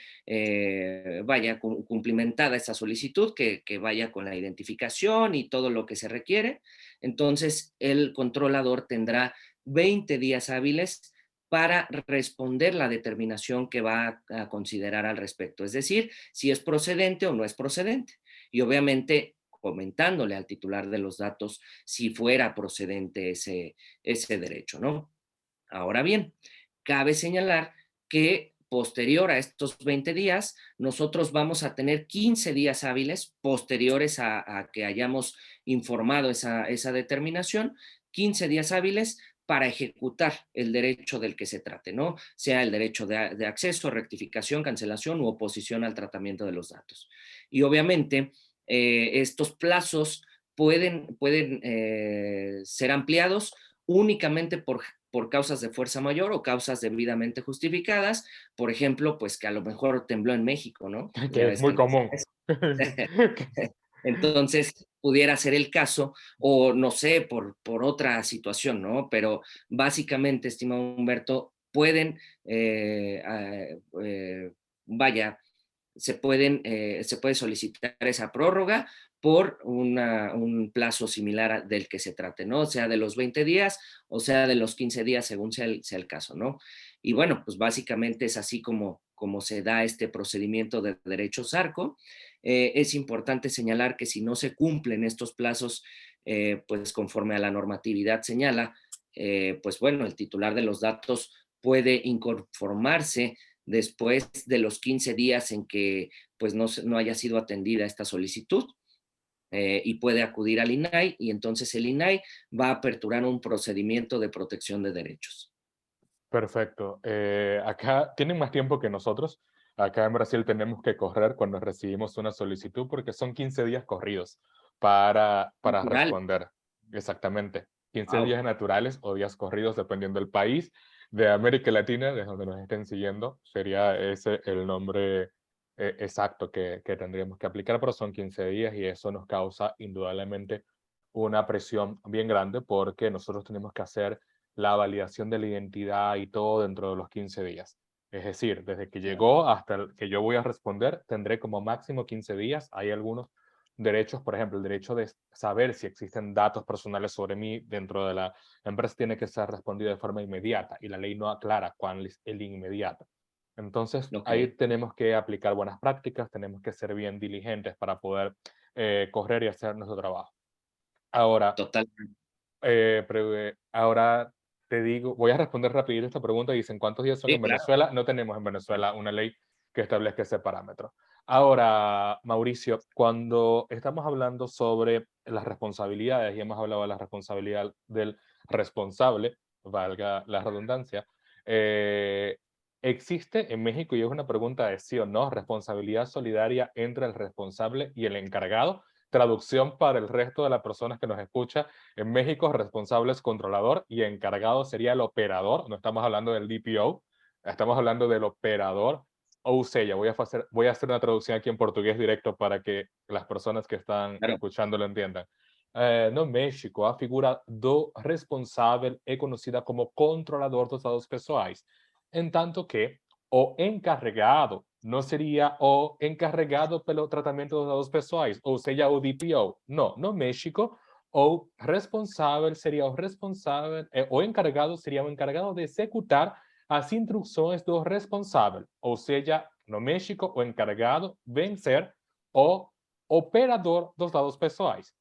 [SPEAKER 3] vaya cumplimentada esta solicitud, que vaya con la identificación y todo lo que se requiere, entonces el controlador tendrá 20 días hábiles para responder la determinación que va a considerar al respecto, es decir, si es procedente o no es procedente. Y obviamente comentándole al titular de los datos si fuera procedente ese derecho, ¿no? Ahora bien, cabe señalar que posterior a estos 20 días, nosotros vamos a tener 15 días hábiles posteriores a que hayamos informado esa determinación, 15 días hábiles para ejecutar el derecho del que se trate, ¿no? Sea el derecho de acceso, rectificación, cancelación u oposición al tratamiento de los datos. Y obviamente, estos plazos pueden ser ampliados únicamente por causas de fuerza mayor o causas debidamente justificadas, por ejemplo, pues que a lo mejor tembló en México, ¿no? Ya
[SPEAKER 2] Que es
[SPEAKER 3] ves que
[SPEAKER 2] muy común.
[SPEAKER 3] entonces pudiera ser el caso, o no sé, por otra situación, ¿no? Pero básicamente, estimado Humberto, pueden, vaya, se puede solicitar esa prórroga por un plazo similar del que se trate, ¿no? O sea, de los 20 días o sea de los 15 días, según sea el caso, ¿no? Y bueno, pues básicamente es así como se da este procedimiento de derechos ARCO. Es importante señalar que si no se cumplen estos plazos, pues conforme a la normatividad señala, pues bueno, el titular de los datos puede inconformarse después de los 15 días en que pues no haya sido atendida esta solicitud, y puede acudir al INAI, y entonces el INAI va a aperturar un procedimiento de protección de derechos.
[SPEAKER 2] Perfecto. Acá tienen más tiempo que nosotros. Acá en Brasil tenemos que correr cuando recibimos una solicitud porque son 15 días corridos para
[SPEAKER 3] Natural.
[SPEAKER 2] responder. Exactamente. 15
[SPEAKER 3] Wow.
[SPEAKER 2] días naturales o días corridos, dependiendo del país. De América Latina, de donde nos estén siguiendo, sería ese el nombre exacto que tendríamos que aplicar, pero son 15 días y eso nos causa indudablemente una presión bien grande porque nosotros tenemos que hacer la validación de la identidad y todo dentro de los 15 días. Es decir, desde que llegó hasta el que yo voy a responder, tendré como máximo 15 días. Hay algunos derechos, por ejemplo, el derecho de saber si existen datos personales sobre mí dentro de la empresa tiene que ser respondido de forma inmediata y la ley no aclara cuál es el inmediato. Entonces,
[SPEAKER 3] Ok,
[SPEAKER 2] ahí tenemos que aplicar buenas prácticas, tenemos que ser bien diligentes para poder correr y hacer nuestro trabajo. Ahora,
[SPEAKER 3] total.
[SPEAKER 2] ahora te digo, voy a responder rapidito esta pregunta. Dicen, ¿cuántos días son
[SPEAKER 3] Sí,
[SPEAKER 2] en
[SPEAKER 3] claro.
[SPEAKER 2] Venezuela? No tenemos en Venezuela una ley que establezca ese parámetro. Ahora, Mauricio, cuando estamos hablando sobre las responsabilidades, y hemos hablado de la responsabilidad del responsable, valga la redundancia, ¿existe en México, y es una pregunta de sí o no, responsabilidad solidaria entre el responsable y el encargado? Traducción para el resto de las personas que nos escuchan: en México, responsable es controlador y encargado sería el operador. No estamos hablando del DPO, estamos hablando del operador. Ou seja, voy a hacer una traducción aquí en portugués directo para que las personas que están
[SPEAKER 3] Claro,
[SPEAKER 2] escuchando lo entiendan. No México, a figura do responsável é conhecida como controlador dos dados pessoais, en tanto que o encarregado não seria o encarregado pelo tratamento dos dados pessoais, ou seja, o DPO. Não, no México, o responsável seria o responsável, o encargado seria o encargado de executar as instruções do responsável. Ou seja, no México, o encargado vem ser o operador dos dados pessoais.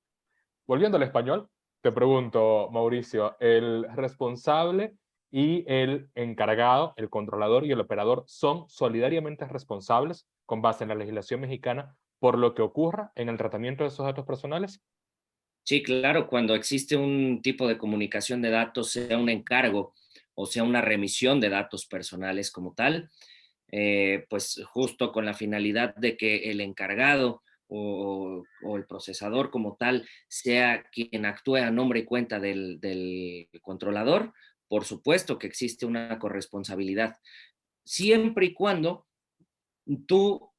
[SPEAKER 2] Volviendo al español, te pregunto, Mauricio, ¿el responsable y el encargado, el controlador y el operador son solidariamente responsables con base en la legislación mexicana por lo que ocurra en el tratamiento de esos datos personales?
[SPEAKER 3] sí, claro, cuando existe un tipo de comunicación de datos, sea un encargo o sea una remisión de datos personales como tal, pues justo con la finalidad de que el encargado o el procesador como tal sea quien actúe a nombre y cuenta del controlador, por supuesto que existe una corresponsabilidad, siempre y cuando tú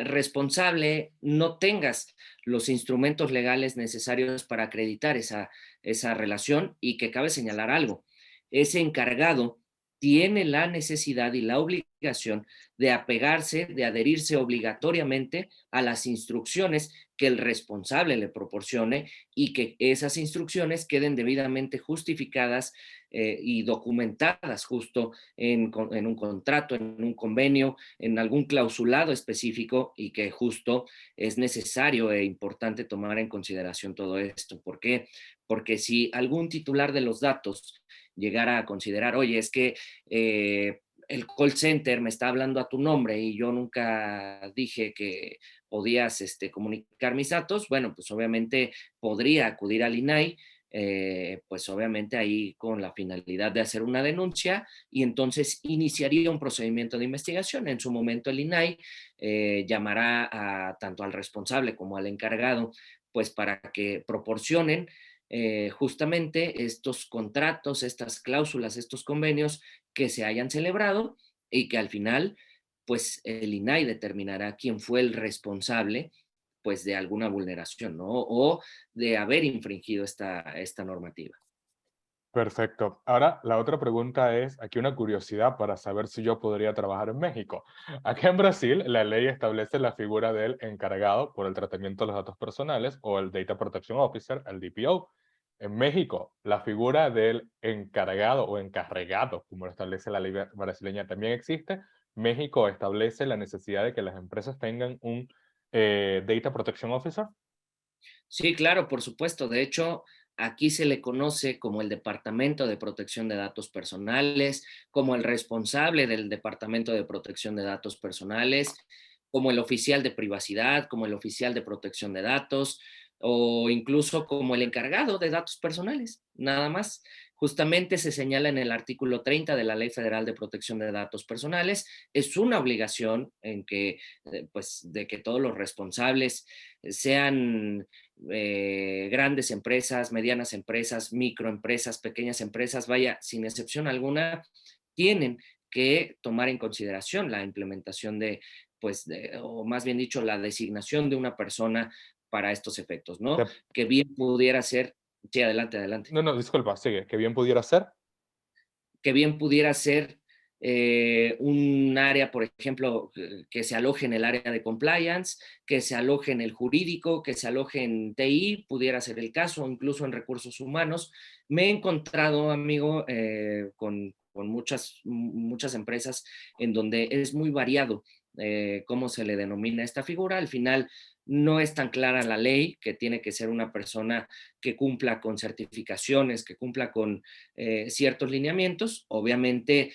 [SPEAKER 3] responsable no tengas los instrumentos legales necesarios para acreditar esa relación, y que cabe señalar algo: ese encargado tiene la necesidad y la obligación de apegarse, de adherirse obligatoriamente a las instrucciones que el responsable le proporcione, y que esas instrucciones queden debidamente justificadas y documentadas justo en un contrato, en un convenio, en algún clausulado específico, y que justo es necesario e importante tomar en consideración todo esto. ¿Por qué? Porque si algún titular de los datos llegara a considerar, oye, es que el call center me está hablando a tu nombre y yo nunca dije que podías comunicar mis datos, bueno, pues obviamente podría acudir al INAI, pues obviamente ahí con la finalidad de hacer una denuncia, y entonces iniciaría un procedimiento de investigación. En su momento el INAI llamará tanto al responsable como al encargado, pues para que proporcionen justamente estos contratos, estas cláusulas, estos convenios que se hayan celebrado, y que al final, pues el INAI determinará quién fue el responsable, pues de alguna vulneración, ¿no? O de haber infringido esta normativa.
[SPEAKER 2] Perfecto. Ahora, la otra pregunta es, aquí una curiosidad para saber si yo podría trabajar en México. Aquí en Brasil, la ley establece la figura del encargado por el tratamiento de los datos personales o el Data Protection Officer, el DPO. En México, la figura del encargado o encarregado, como lo establece la ley brasileña, también existe. México establece la necesidad de que las empresas tengan un Data Protection Officer.
[SPEAKER 3] Sí, claro, por supuesto. De hecho, aquí se le conoce como el Departamento de Protección de Datos Personales, como el responsable del Departamento de Protección de Datos Personales, como el oficial de privacidad, como el oficial de protección de datos, o incluso como el encargado de datos personales, nada más. Justamente se señala en el artículo 30 de la Ley Federal de Protección de Datos Personales. Es una obligación en que, pues, de que todos los responsables sean grandes empresas, medianas empresas, microempresas, pequeñas empresas, vaya, sin excepción alguna, tienen que tomar en consideración la implementación o más bien dicho, la designación de una persona para estos efectos, ¿no?
[SPEAKER 2] Te-
[SPEAKER 3] Que bien pudiera ser, sí, adelante, adelante,
[SPEAKER 2] No, no, disculpa, sigue, que bien pudiera ser.
[SPEAKER 3] que bien pudiera ser un área, por ejemplo, que se aloje en el área de compliance, que se aloje en el jurídico, que se aloje en TI, pudiera ser el caso, incluso en recursos humanos. Me he encontrado, amigo, con muchas empresas en donde es muy variado cómo se le denomina esta figura. Al final no es tan clara la ley, que tiene que ser una persona que cumpla con certificaciones, que cumpla con ciertos lineamientos. Obviamente,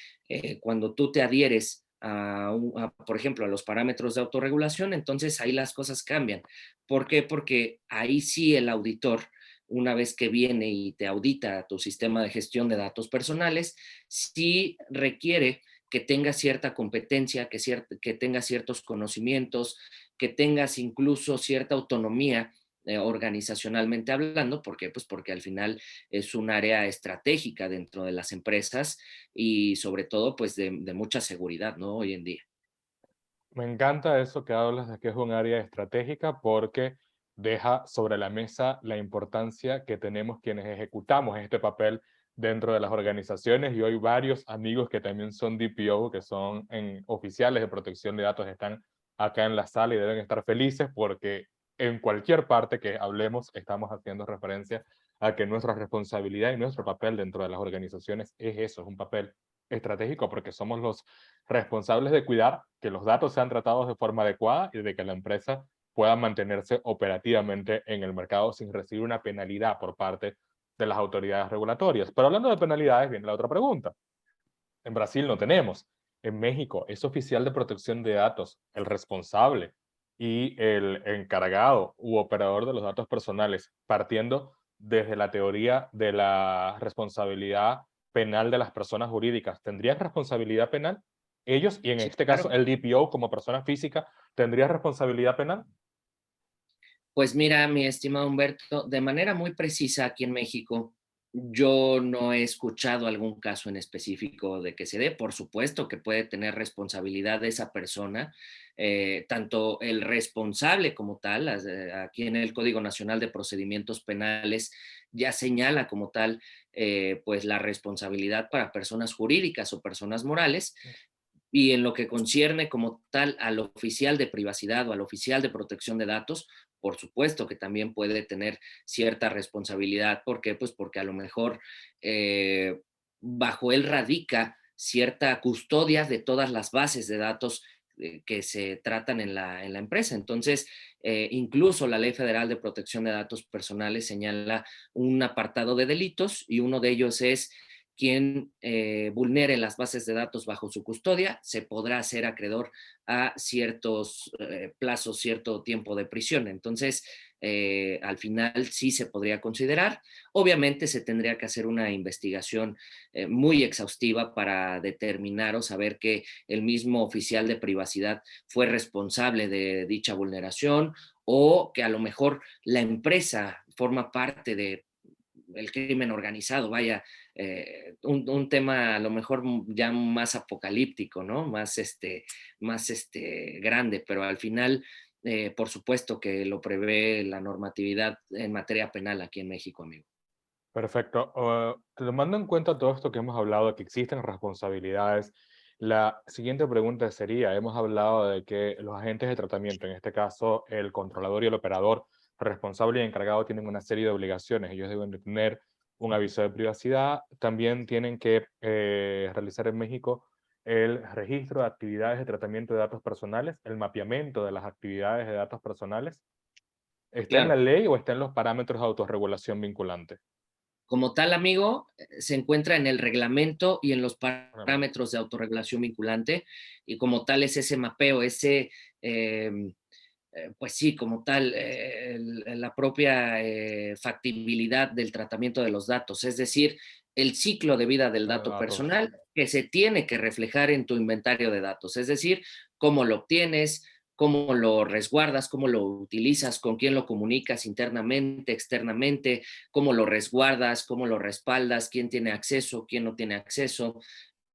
[SPEAKER 3] cuando tú te adhieres por ejemplo, a los parámetros de autorregulación, entonces ahí las cosas cambian. ¿Por qué? Porque ahí sí el auditor, una vez que viene y te audita tu sistema de gestión de datos personales, sí requiere que tengas cierta competencia, que tengas ciertos conocimientos, que tengas incluso cierta autonomía organizacionalmente hablando. ¿Por qué? Pues porque al final es un área estratégica dentro de las empresas, y sobre todo pues de mucha seguridad, ¿no? Hoy en día.
[SPEAKER 2] Me encanta eso que hablas de que es un área estratégica porque deja sobre la mesa la importancia que tenemos quienes ejecutamos este papel dentro de las organizaciones, y hoy varios amigos que también son DPO, que son oficiales de protección de datos, están acá en la sala y deben estar felices porque en cualquier parte que hablemos estamos haciendo referencia a que nuestra responsabilidad y nuestro papel dentro de las organizaciones es eso, es un papel estratégico porque somos los responsables de cuidar que los datos sean tratados de forma adecuada y de que la empresa pueda mantenerse operativamente en el mercado sin recibir una penalidad por parte de las autoridades regulatorias. Pero hablando de penalidades, viene la otra pregunta. En Brasil no tenemos. En México es oficial de protección de datos el responsable y el encargado u operador de los datos personales, partiendo desde la teoría de la responsabilidad penal de las personas jurídicas. ¿Tendrían responsabilidad penal ellos? Y en
[SPEAKER 3] Sí,
[SPEAKER 2] este caso,
[SPEAKER 3] claro.
[SPEAKER 2] el DPO como persona física, ¿tendría responsabilidad penal?
[SPEAKER 3] Pues mira, mi estimado Humberto, de manera muy precisa aquí en México, Yo no he escuchado algún caso en específico de que se dé. Por supuesto que puede tener responsabilidad de esa persona, tanto el responsable como tal, aquí en el Código Nacional de Procedimientos Penales ya señala como tal pues la responsabilidad para personas jurídicas o personas morales, y en lo que concierne como tal al oficial de privacidad o al oficial de protección de datos, por supuesto que también puede tener cierta responsabilidad. ¿Por qué? Pues porque a lo mejor bajo él radica cierta custodia de todas las bases de datos que se tratan en la empresa. Entonces, incluso la Ley Federal de Protección de Datos Personales señala un apartado de delitos y uno de ellos es quien vulnere las bases de datos bajo su custodia, se podrá hacer acreedor a ciertos plazos, cierto tiempo de prisión. Entonces, al final sí se podría considerar. Obviamente se tendría que hacer una investigación muy exhaustiva para determinar o saber que el mismo oficial de privacidad fue responsable de dicha vulneración, o que a lo mejor la empresa forma parte de el crimen organizado, vaya, un tema a lo mejor ya más apocalíptico, ¿no? Más grande, pero al final, por supuesto que lo prevé la normatividad en materia penal aquí en México, amigo.
[SPEAKER 2] Perfecto. Tomando en cuenta todo esto que hemos hablado, de que existen responsabilidades, la siguiente pregunta sería, hemos hablado de que los agentes de tratamiento, en este caso el controlador y el operador responsable y encargado, tienen una serie de obligaciones. Ellos deben de tener un aviso de privacidad, también tienen que realizar en México el registro de actividades de tratamiento de datos personales, el mapeamiento de las actividades de datos personales. ¿Está en la
[SPEAKER 3] Claro.
[SPEAKER 2] ley o está en los parámetros de autorregulación vinculante?
[SPEAKER 3] Como tal, amigo, se encuentra en el reglamento y en los
[SPEAKER 2] Ah, mira.
[SPEAKER 3] parámetros de autorregulación vinculante, y como tal es ese mapeo, eh, pues sí, como tal, la propia factibilidad del tratamiento de los datos, es decir, el ciclo de vida del dato
[SPEAKER 2] Datos.
[SPEAKER 3] personal que se tiene que reflejar en tu inventario de datos, es decir, cómo lo obtienes, cómo lo resguardas, cómo lo utilizas, con quién lo comunicas internamente, externamente, cómo lo resguardas, cómo lo respaldas, quién tiene acceso, quién no tiene acceso,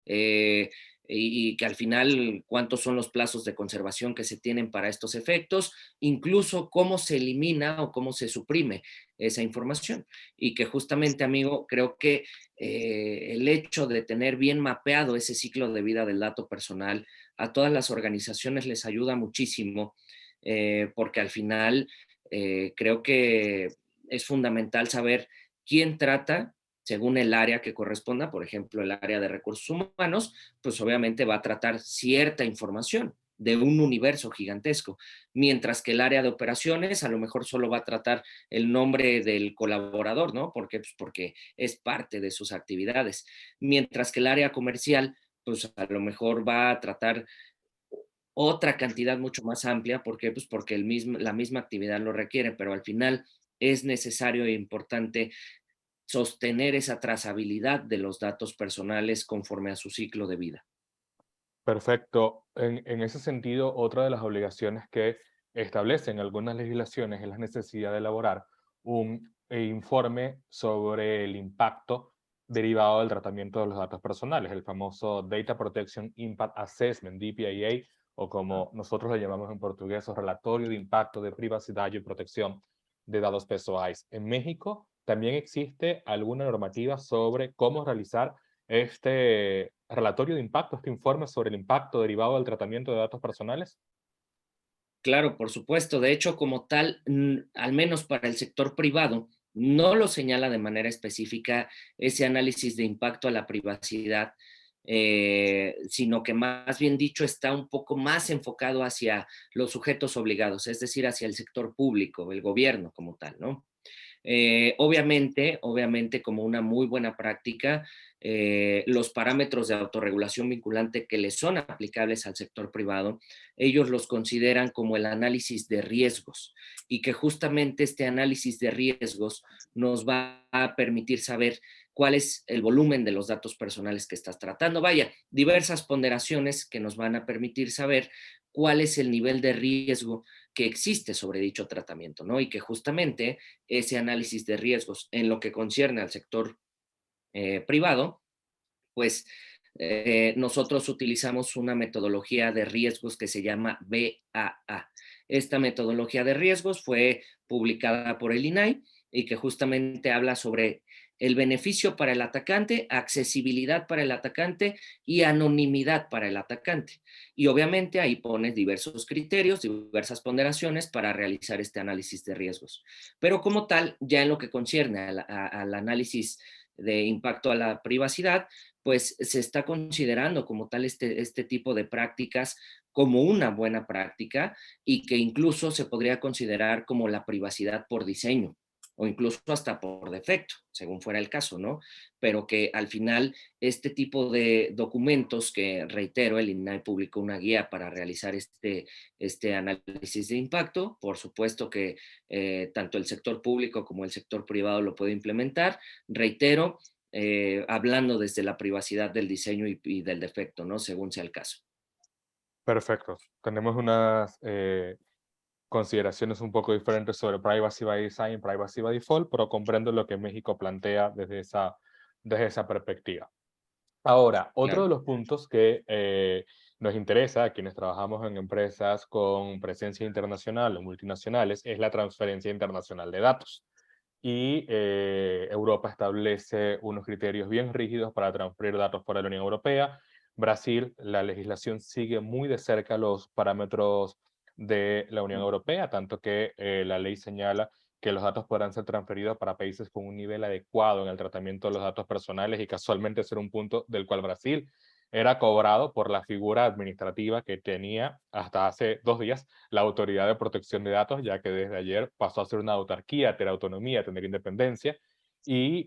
[SPEAKER 3] eh, y que al final cuántos son los plazos de conservación que se tienen para estos efectos, incluso cómo se elimina o cómo se suprime esa información. Y que justamente, amigo, creo que el hecho de tener bien mapeado ese ciclo de vida del dato personal a todas las organizaciones les ayuda muchísimo, porque al final creo que es fundamental saber quién trata según el área que corresponda. Por ejemplo, el área de recursos humanos, pues obviamente va a tratar cierta información de un universo gigantesco, mientras que el área de operaciones a lo mejor solo va a tratar el nombre del colaborador, ¿no? Porque, pues porque es parte de sus actividades, mientras que el área comercial, pues a lo mejor va a tratar otra cantidad mucho más amplia. ¿Por qué? Pues porque la misma actividad lo requiere, pero al final es necesario e importante sostener esa trazabilidad de los datos personales conforme a su ciclo de vida.
[SPEAKER 2] Perfecto. En ese sentido, otra de las obligaciones que establecen algunas legislaciones es la necesidad de elaborar un informe sobre el impacto derivado del tratamiento de los datos personales, el famoso Data Protection Impact Assessment, DPIA, o como nosotros le llamamos en portugués, o Relatorio de Impacto de Privacidad y Protección de Datos Pessoais. En México también existe alguna normativa sobre cómo realizar este relatorio de impacto, este informe sobre el impacto derivado del tratamiento de datos personales.
[SPEAKER 3] Claro, por supuesto. De hecho, como tal, al menos para el sector privado, no lo señala de manera específica ese análisis de impacto a la privacidad, sino que más bien dicho está un poco más enfocado hacia los sujetos obligados, es decir, hacia el sector público, el gobierno como tal, ¿no? Obviamente, como una muy buena práctica, los parámetros de autorregulación vinculante que le son aplicables al sector privado, ellos los consideran como el análisis de riesgos, y que justamente este análisis de riesgos nos va a permitir saber cuál es el volumen de los datos personales que estás tratando. Vaya, diversas ponderaciones que nos van a permitir saber cuál es el nivel de riesgo que existe sobre dicho tratamiento, ¿no? Y que justamente ese análisis de riesgos en lo que concierne al sector privado, pues nosotros utilizamos una metodología de riesgos que se llama BAA. Esta metodología de riesgos fue publicada por el INAI y que justamente habla sobre el beneficio para el atacante, accesibilidad para el atacante y anonimidad para el atacante. Y obviamente ahí pones diversos criterios, diversas ponderaciones para realizar este análisis de riesgos. Pero como tal, ya en lo que concierne al análisis de impacto a la privacidad, pues se está considerando como tal este tipo de prácticas como una buena práctica y que incluso se podría considerar como la privacidad por diseño o incluso hasta por defecto, según fuera el caso, ¿no? Pero que al final este tipo de documentos que, reitero, el INAI publicó una guía para realizar este análisis de impacto, por supuesto que tanto el sector público como el sector privado lo puede implementar, reitero, hablando desde la privacidad del diseño y del defecto, ¿no? Según sea el caso.
[SPEAKER 2] Perfecto. Tenemos unas consideraciones un poco diferentes sobre privacy by design y privacy by default, pero comprendo lo que México plantea desde esa perspectiva. Ahora, otro
[SPEAKER 3] Claro,
[SPEAKER 2] de los puntos que nos interesa a quienes trabajamos en empresas con presencia internacional o multinacionales es la transferencia internacional de datos. Y Europa establece unos criterios bien rígidos para transferir datos fuera de la Unión Europea. Brasil, la legislación sigue muy de cerca los parámetros de la Unión Europea, tanto que la ley señala que los datos podrán ser transferidos para países con un nivel adecuado en el tratamiento de los datos personales y casualmente ser un punto del cual Brasil era cobrado por la figura administrativa que tenía hasta hace 2 días la Autoridad de Protección de Datos, ya que desde ayer pasó a ser una autarquía, a tener autonomía, a tener independencia, y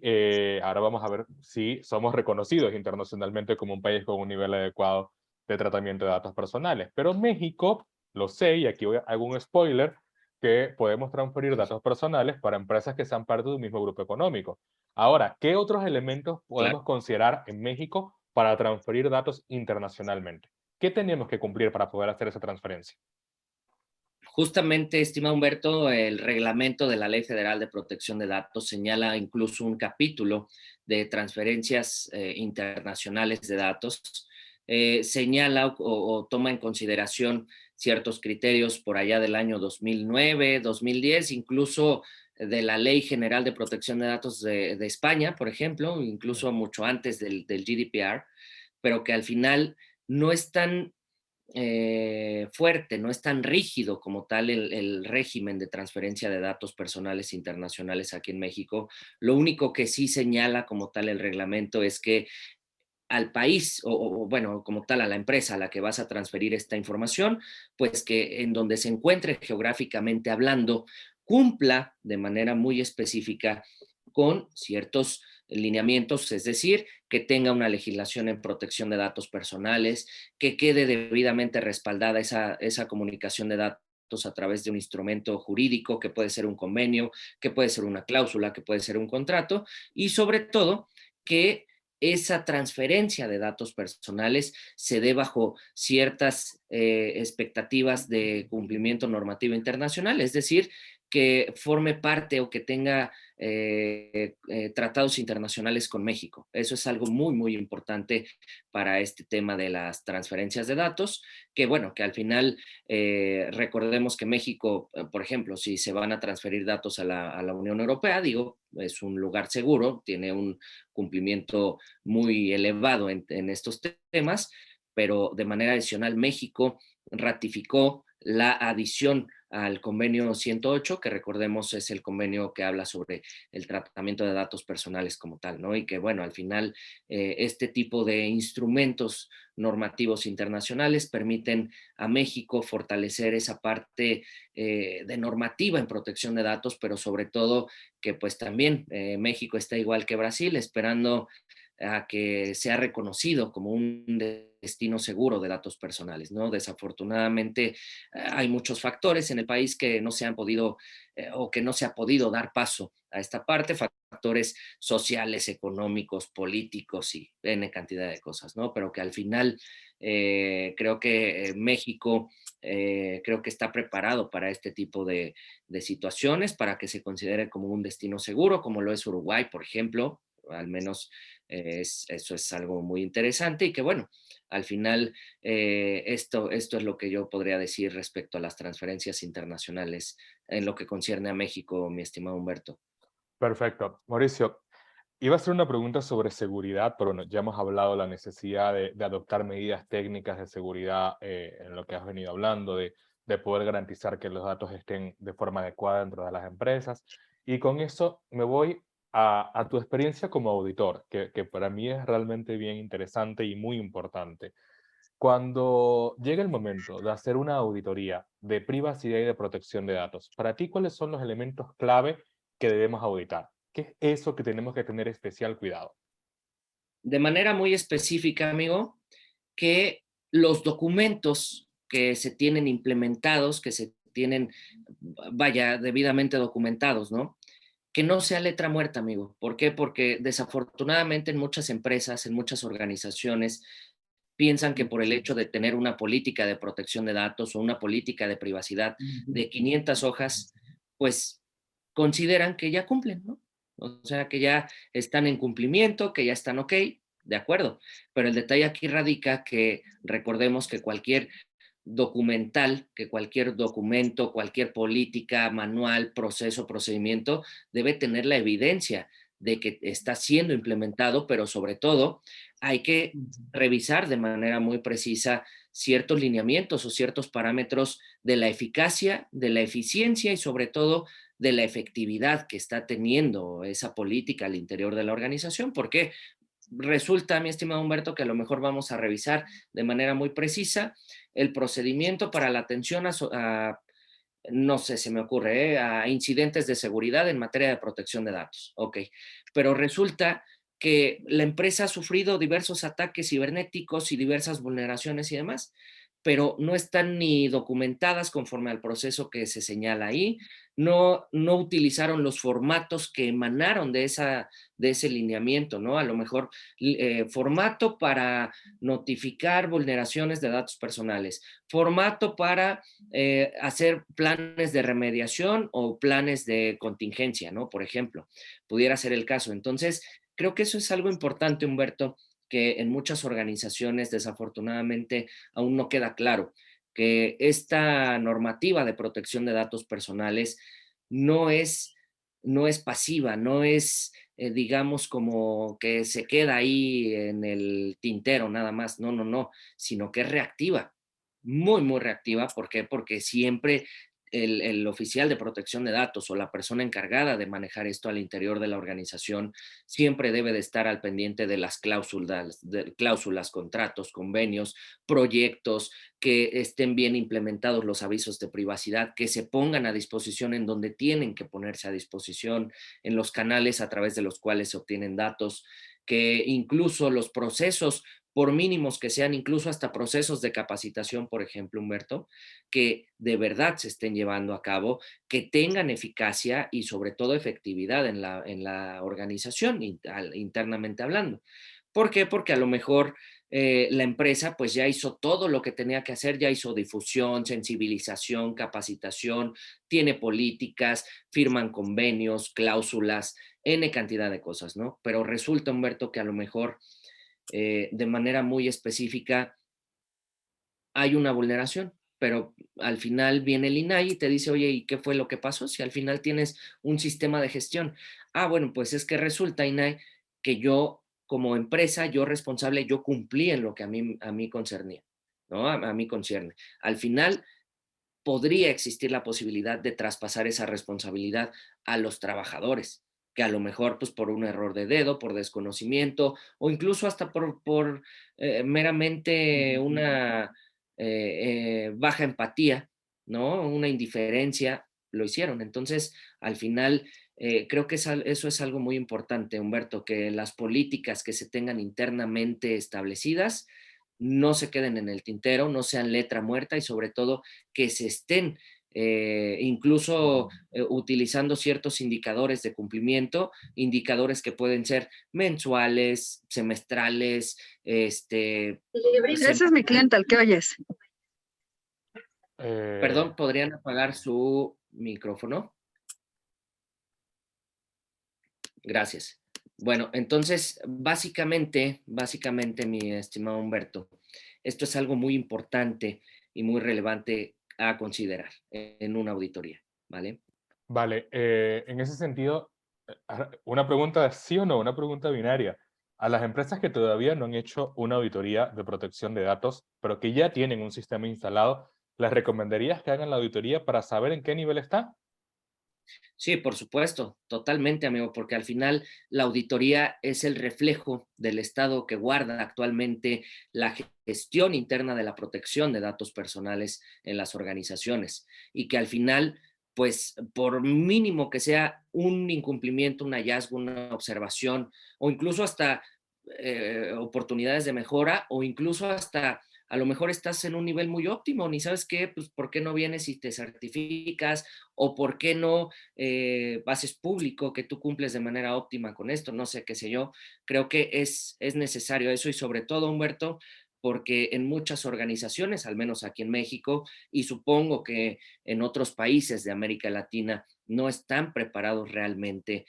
[SPEAKER 2] ahora vamos a ver si somos reconocidos internacionalmente como un país con un nivel adecuado de tratamiento de datos personales. Pero México, lo sé, y aquí hago un spoiler, que podemos transferir datos personales para empresas que sean parte de un mismo grupo económico. Ahora, ¿qué otros elementos
[SPEAKER 3] claro.
[SPEAKER 2] podemos considerar en México para transferir datos internacionalmente? ¿Qué tenemos que cumplir para poder hacer esa transferencia?
[SPEAKER 3] Justamente, estimado Humberto, el reglamento de la Ley Federal de Protección de Datos señala incluso un capítulo de transferencias internacionales de datos. Señala o toma en consideración ciertos criterios por allá del año 2009, 2010, incluso de la Ley General de Protección de Datos de España, por ejemplo, incluso mucho antes del GDPR, pero que al final no están fuerte, no es tan rígido como tal el régimen de transferencia de datos personales internacionales aquí en México. Lo único que sí señala como tal el reglamento es que al país bueno, como tal a la empresa a la que vas a transferir esta información, pues que en donde se encuentre geográficamente hablando, cumpla de manera muy específica con ciertos lineamientos, es decir, que tenga una legislación en protección de datos personales, que quede debidamente respaldada esa comunicación de datos a través de un instrumento jurídico, que puede ser un convenio, que puede ser una cláusula, que puede ser un contrato, y sobre todo que esa transferencia de datos personales se dé bajo ciertas expectativas de cumplimiento normativo internacional, es decir, que forme parte o que tenga tratados internacionales con México. Eso es algo muy, muy importante para este tema de las transferencias de datos, que bueno, que al final recordemos que México, por ejemplo, si se van a transferir datos a la Unión Europea, digo, es un lugar seguro, tiene un cumplimiento muy elevado en estos temas, pero de manera adicional México ratificó la adición al convenio 108, que recordemos es el convenio que habla sobre el tratamiento de datos personales como tal, ¿no? Y que, bueno, al final este tipo de instrumentos normativos internacionales permiten a México fortalecer esa parte de normativa en protección de datos, pero sobre todo que pues también México está igual que Brasil, esperando a que sea reconocido como un destino seguro de datos personales, ¿no? Desafortunadamente hay muchos factores en el país que no se han podido o que no se ha podido dar paso a esta parte, factores sociales, económicos, políticos y N cantidad de cosas, ¿no? Pero que al final creo que México creo que está preparado para este tipo de situaciones, para que se considere como un destino seguro, como lo es Uruguay, por ejemplo, al menos eso es algo muy interesante y que bueno, al final esto es lo que yo podría decir respecto a las transferencias internacionales en lo que concierne a México, mi estimado Humberto.
[SPEAKER 2] Perfecto. Mauricio, iba a hacer una pregunta sobre seguridad, pero bueno, ya hemos hablado de la necesidad de adoptar medidas técnicas de seguridad en lo que has venido hablando, de poder garantizar que los datos estén de forma adecuada dentro de las empresas. Y con eso me voy a tu experiencia como auditor, que para mí es realmente bien interesante y muy importante. Cuando llega el momento de hacer una auditoría de privacidad y de protección de datos, para ti, ¿cuáles son los elementos clave que debemos auditar? ¿Qué es eso que tenemos que tener especial cuidado?
[SPEAKER 3] De manera muy específica, amigo, que los documentos que se tienen implementados, que se tienen, vaya, debidamente documentados, ¿no? Que no sea letra muerta, amigo. ¿Por qué? Porque desafortunadamente en muchas empresas, en muchas organizaciones, piensan que por el hecho de tener una política de protección de datos o una política de privacidad de 500 hojas, pues consideran que ya cumplen, ¿no? O sea, que ya están en cumplimiento, que ya están ok, de acuerdo. Pero el detalle aquí radica que recordemos que cualquier documental, que cualquier documento, cualquier política, manual, proceso, procedimiento, debe tener la evidencia de que está siendo implementado, pero sobre todo hay que revisar de manera muy precisa ciertos lineamientos o ciertos parámetros de la eficacia, de la eficiencia y sobre todo de la efectividad que está teniendo esa política al interior de la organización, porque resulta, mi estimado Humberto, que a lo mejor vamos a revisar de manera muy precisa el procedimiento para la atención no sé, se me ocurre, a incidentes de seguridad en materia de protección de datos. Ok, pero resulta que la empresa ha sufrido diversos ataques cibernéticos y diversas vulneraciones y demás, pero no están ni documentadas conforme al proceso que se señala ahí, no utilizaron los formatos que emanaron de ese lineamiento, ¿no? A lo mejor formato para notificar vulneraciones de datos personales, formato para hacer planes de remediación o planes de contingencia, ¿no? Por ejemplo, pudiera ser el caso. Entonces, creo que eso es algo importante, Humberto, que en muchas organizaciones desafortunadamente aún no queda claro, que esta normativa de protección de datos personales no es, no es pasiva, no es, digamos, como que se queda ahí en el tintero nada más, no, no, no, sino que es reactiva, muy, muy reactiva. ¿Por qué? Porque siempre el oficial de protección de datos o la persona encargada de manejar esto al interior de la organización siempre debe de estar al pendiente de las cláusulas, contratos, convenios, proyectos, que estén bien implementados los avisos de privacidad, que se pongan a disposición en donde tienen que ponerse a disposición, en los canales a través de los cuales se obtienen datos, que incluso los procesos, por mínimos que sean, incluso hasta procesos de capacitación, por ejemplo, Humberto, que de verdad se estén llevando a cabo, que tengan eficacia y sobre todo efectividad en la organización, internamente hablando. ¿Por qué? Porque a lo mejor la empresa pues ya hizo todo lo que tenía que hacer, ya hizo difusión, sensibilización, capacitación, tiene políticas, firman convenios, cláusulas, N cantidad de cosas, ¿no? Pero resulta, Humberto, que a lo mejor de manera muy específica hay una vulneración, pero al final viene el INAI y te dice, oye, ¿y qué fue lo que pasó? Si al final tienes un sistema de gestión. Ah, bueno, pues es que resulta, INAI, que yo como empresa, yo responsable, yo cumplí en lo que a mí concernía, ¿no? A mí concierne. Al final podría existir la posibilidad de traspasar esa responsabilidad a los trabajadores, que a lo mejor pues por un error de dedo, por desconocimiento o incluso hasta por meramente una baja empatía, ¿no? Una indiferencia, lo hicieron. Entonces, al final, creo que eso es algo muy importante, Humberto, que las políticas que se tengan internamente establecidas no se queden en el tintero, no sean letra muerta y sobre todo que se estén incluso utilizando ciertos indicadores de cumplimiento, indicadores que pueden ser mensuales, semestrales,
[SPEAKER 4] Ese es mi cliente, al que oyes.
[SPEAKER 3] Perdón, ¿podrían apagar su micrófono? Gracias. Bueno, entonces, básicamente, mi estimado Humberto, esto es algo muy importante y muy relevante a considerar en una auditoría, ¿vale?
[SPEAKER 2] Vale, en ese sentido, una pregunta sí o no, una pregunta binaria. A las empresas que todavía no han hecho una auditoría de protección de datos, pero que ya tienen un sistema instalado, ¿les recomendarías que hagan la auditoría para saber en qué nivel está?
[SPEAKER 3] Sí, por supuesto, totalmente, amigo, porque al final la auditoría es el reflejo del estado que guarda actualmente la gestión interna de la protección de datos personales en las organizaciones y que al final, pues, por mínimo que sea un incumplimiento, un hallazgo, una observación o incluso hasta oportunidades de mejora o incluso hasta a lo mejor estás en un nivel muy óptimo, ni sabes qué, pues, ¿por qué no vienes y te certificas? ¿O por qué no haces público que tú cumples de manera óptima con esto? No sé, qué sé yo. Creo que es necesario eso y sobre todo, Humberto, porque en muchas organizaciones, al menos aquí en México, y supongo que en otros países de América Latina, no están preparados realmente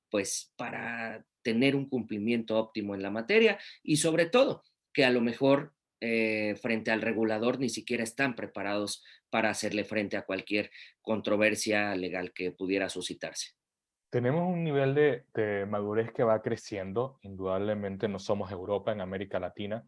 [SPEAKER 3] pues para tener un cumplimiento óptimo en la materia y sobre todo que a lo mejor frente al regulador ni siquiera están preparados para hacerle frente a cualquier controversia legal que pudiera suscitarse.
[SPEAKER 2] Tenemos un nivel de madurez que va creciendo, indudablemente no somos Europa en América Latina,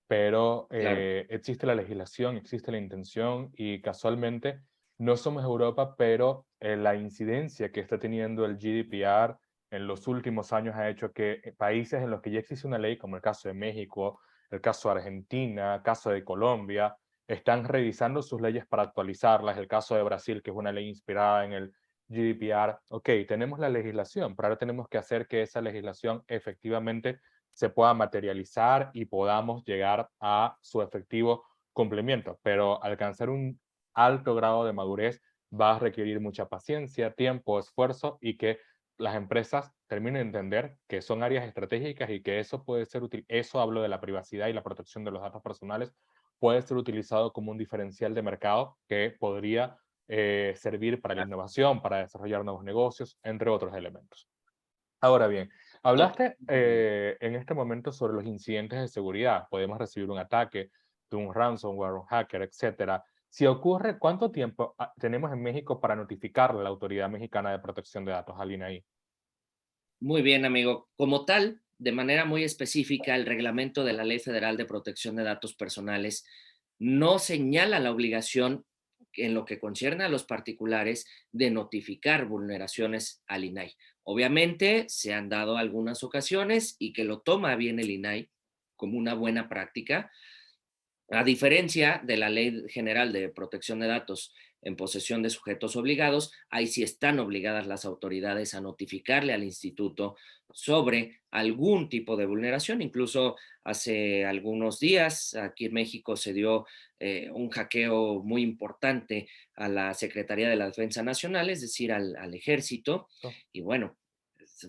[SPEAKER 2] pero
[SPEAKER 3] Claro,
[SPEAKER 2] existe la legislación, existe la intención y casualmente no somos Europa, pero la incidencia que está teniendo el GDPR en los últimos años ha hecho que países en los que ya existe una ley, como el caso de México, el caso de Argentina, el caso de Colombia, están revisando sus leyes para actualizarlas. El caso de Brasil, que es una ley inspirada en el GDPR, ok, tenemos la legislación, pero ahora tenemos que hacer que esa legislación efectivamente se pueda materializar y podamos llegar a su efectivo cumplimiento. Pero alcanzar un alto grado de madurez va a requerir mucha paciencia, tiempo, esfuerzo y que las empresas terminen de entender que son áreas estratégicas y que eso puede ser útil. Eso hablo de la privacidad y la protección de los datos personales, puede ser utilizado como un diferencial de mercado que podría servir para la innovación, para desarrollar nuevos negocios, entre otros elementos. Ahora bien, hablaste en este momento sobre los incidentes de seguridad. Podemos recibir un ataque de un ransomware, un hacker, etcétera. Si ocurre, ¿cuánto tiempo tenemos en México para notificarle a la Autoridad Mexicana de Protección de Datos, al INAI?
[SPEAKER 3] muy bien, amigo. Como tal, de manera muy específica, el reglamento de la Ley Federal de Protección de Datos Personales no señala la obligación en lo que concierne a los particulares de notificar vulneraciones al INAI. Obviamente, se han dado algunas ocasiones y que lo toma bien el INAI como una buena práctica, a diferencia de la Ley General de Protección de Datos en posesión de sujetos obligados, ahí sí están obligadas las autoridades a notificarle al instituto sobre algún tipo de vulneración. Incluso hace algunos días aquí en México se dio un hackeo muy importante a la Secretaría de la Defensa Nacional, es decir, al ejército,
[SPEAKER 2] Oh,
[SPEAKER 3] y bueno,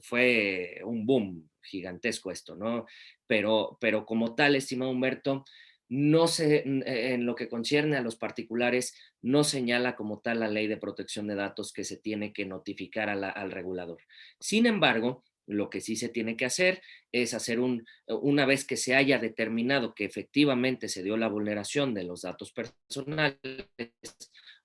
[SPEAKER 3] fue un boom gigantesco esto, ¿no? Pero como tal, estimado Humberto, no se, en lo que concierne a los particulares, no señala como tal la ley de protección de datos que se tiene que notificar al regulador. Sin embargo, lo que sí se tiene que hacer es hacer una vez que se haya determinado que efectivamente se dio la vulneración de los datos personales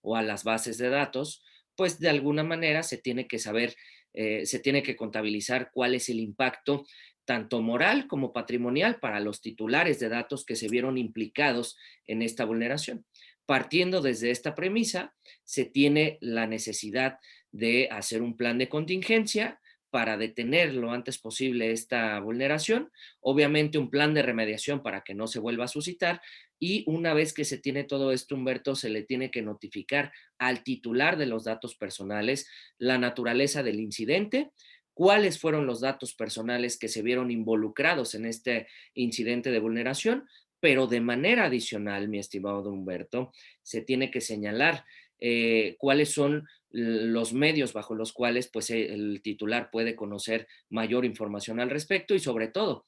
[SPEAKER 3] o a las bases de datos, pues de alguna manera se tiene que saber, se tiene que contabilizar cuál es el impacto tanto moral como patrimonial para los titulares de datos que se vieron implicados en esta vulneración. Partiendo desde esta premisa, se tiene la necesidad de hacer un plan de contingencia para detener lo antes posible esta vulneración, obviamente un plan de remediación para que no se vuelva a suscitar y una vez que se tiene todo esto, Humberto, se le tiene que notificar al titular de los datos personales la naturaleza del incidente, cuáles fueron los datos personales que se vieron involucrados en este incidente de vulneración, pero de manera adicional, mi estimado Humberto, se tiene que señalar cuáles son los medios bajo los cuales pues, el titular puede conocer mayor información al respecto y sobre todo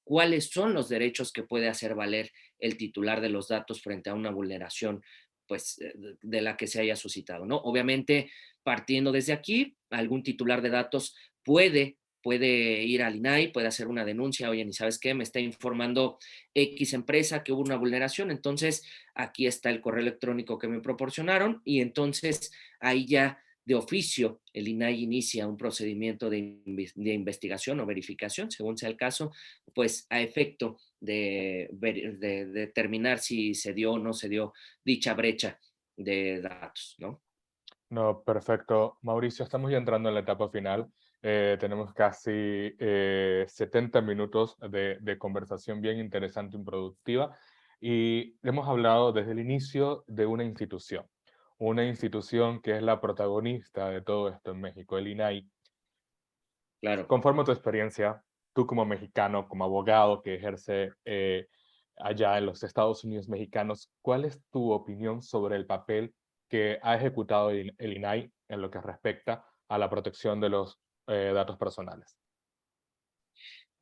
[SPEAKER 3] cuáles son los derechos que puede hacer valer el titular de los datos frente a una vulneración pues, de la que se haya suscitado, ¿no? Obviamente, partiendo desde aquí, algún titular de datos puede puede ir al INAI, puede hacer una denuncia, oye, ni sabes qué, me está informando X empresa que hubo una vulneración, entonces aquí está el correo electrónico que me proporcionaron y entonces ahí ya de oficio el INAI inicia un procedimiento de investigación o verificación, según sea el caso, pues a efecto de determinar si se dio o no se dio dicha brecha de datos, ¿no?
[SPEAKER 2] No, perfecto. Mauricio, estamos ya entrando en la etapa final. Tenemos casi 70 minutos de conversación bien interesante y productiva. Y hemos hablado desde el inicio de una institución que es la protagonista de todo esto en México, el INAI.
[SPEAKER 3] Claro.
[SPEAKER 2] Conforme a tu experiencia, tú como mexicano, como abogado que ejerce allá en los Estados Unidos mexicanos, ¿cuál es tu opinión sobre el papel que ha ejecutado el INAI en lo que respecta a la protección de los datos personales?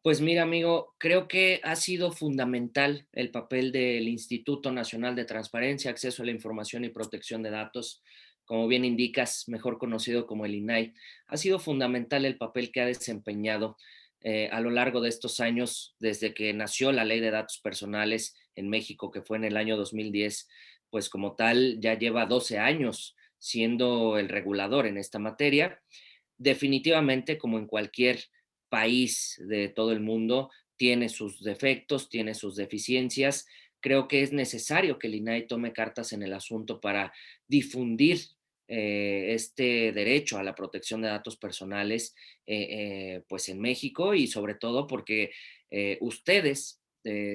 [SPEAKER 3] Pues mira, amigo, creo que ha sido fundamental el papel del Instituto Nacional de Transparencia, Acceso a la Información y Protección de Datos, como bien indicas, mejor conocido como el INAI. Ha sido fundamental el papel que ha desempeñado a lo largo de estos años, desde que nació la Ley de Datos Personales en México, que fue en el año 2010, pues como tal ya lleva 12 años siendo el regulador en esta materia. Definitivamente, como en cualquier país de todo el mundo, tiene sus defectos, tiene sus deficiencias. Creo que es necesario que el INAI tome cartas en el asunto para difundir este derecho a la protección de datos personales pues en México y sobre todo porque ustedes,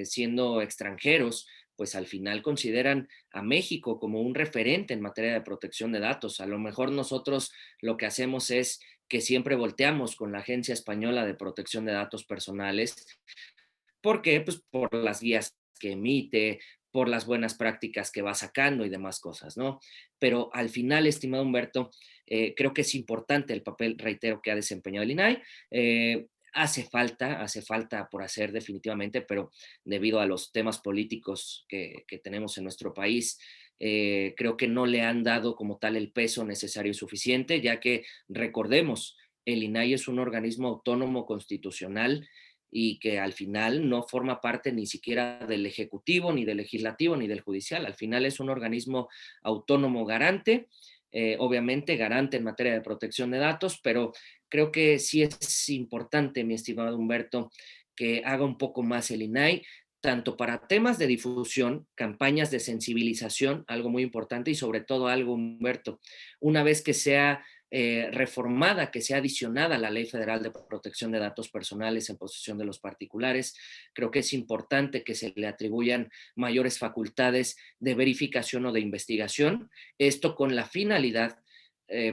[SPEAKER 3] siendo extranjeros, pues al final consideran a México como un referente en materia de protección de datos. A lo mejor nosotros lo que hacemos es que siempre volteamos con la Agencia Española de Protección de Datos Personales. ¿Por qué? Pues por las guías que emite, por las buenas prácticas que va sacando y demás cosas, ¿no? Pero al final, estimado Humberto, creo que es importante el papel, reitero, que ha desempeñado el INAI. Hace falta por hacer definitivamente, pero debido a los temas políticos que tenemos en nuestro país, creo que no le han dado como tal el peso necesario y suficiente, ya que recordemos, el INAI es un organismo autónomo constitucional y que al final no forma parte ni siquiera del Ejecutivo, ni del Legislativo, ni del Judicial. Al final es un organismo autónomo garante, obviamente garante en materia de protección de datos, pero creo que sí es importante, mi estimado Humberto, que haga un poco más el INAI, tanto para temas de difusión, campañas de sensibilización, algo muy importante, y sobre todo algo, Humberto, una vez que sea reformada, que sea adicionada a la Ley Federal de Protección de Datos Personales en posesión de los particulares. Creo que es importante que se le atribuyan mayores facultades de verificación o de investigación, esto con la finalidad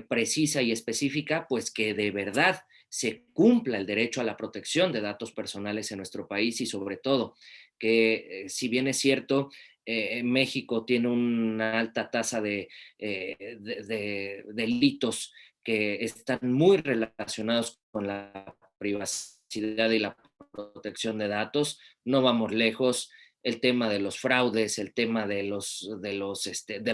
[SPEAKER 3] precisa y específica, pues que de verdad se cumpla el derecho a la protección de datos personales en nuestro país y sobre todo que si bien es cierto, México tiene una alta tasa de delitos que están muy relacionados con la privacidad y la protección de datos. No vamos lejos. El tema de los fraudes, el tema del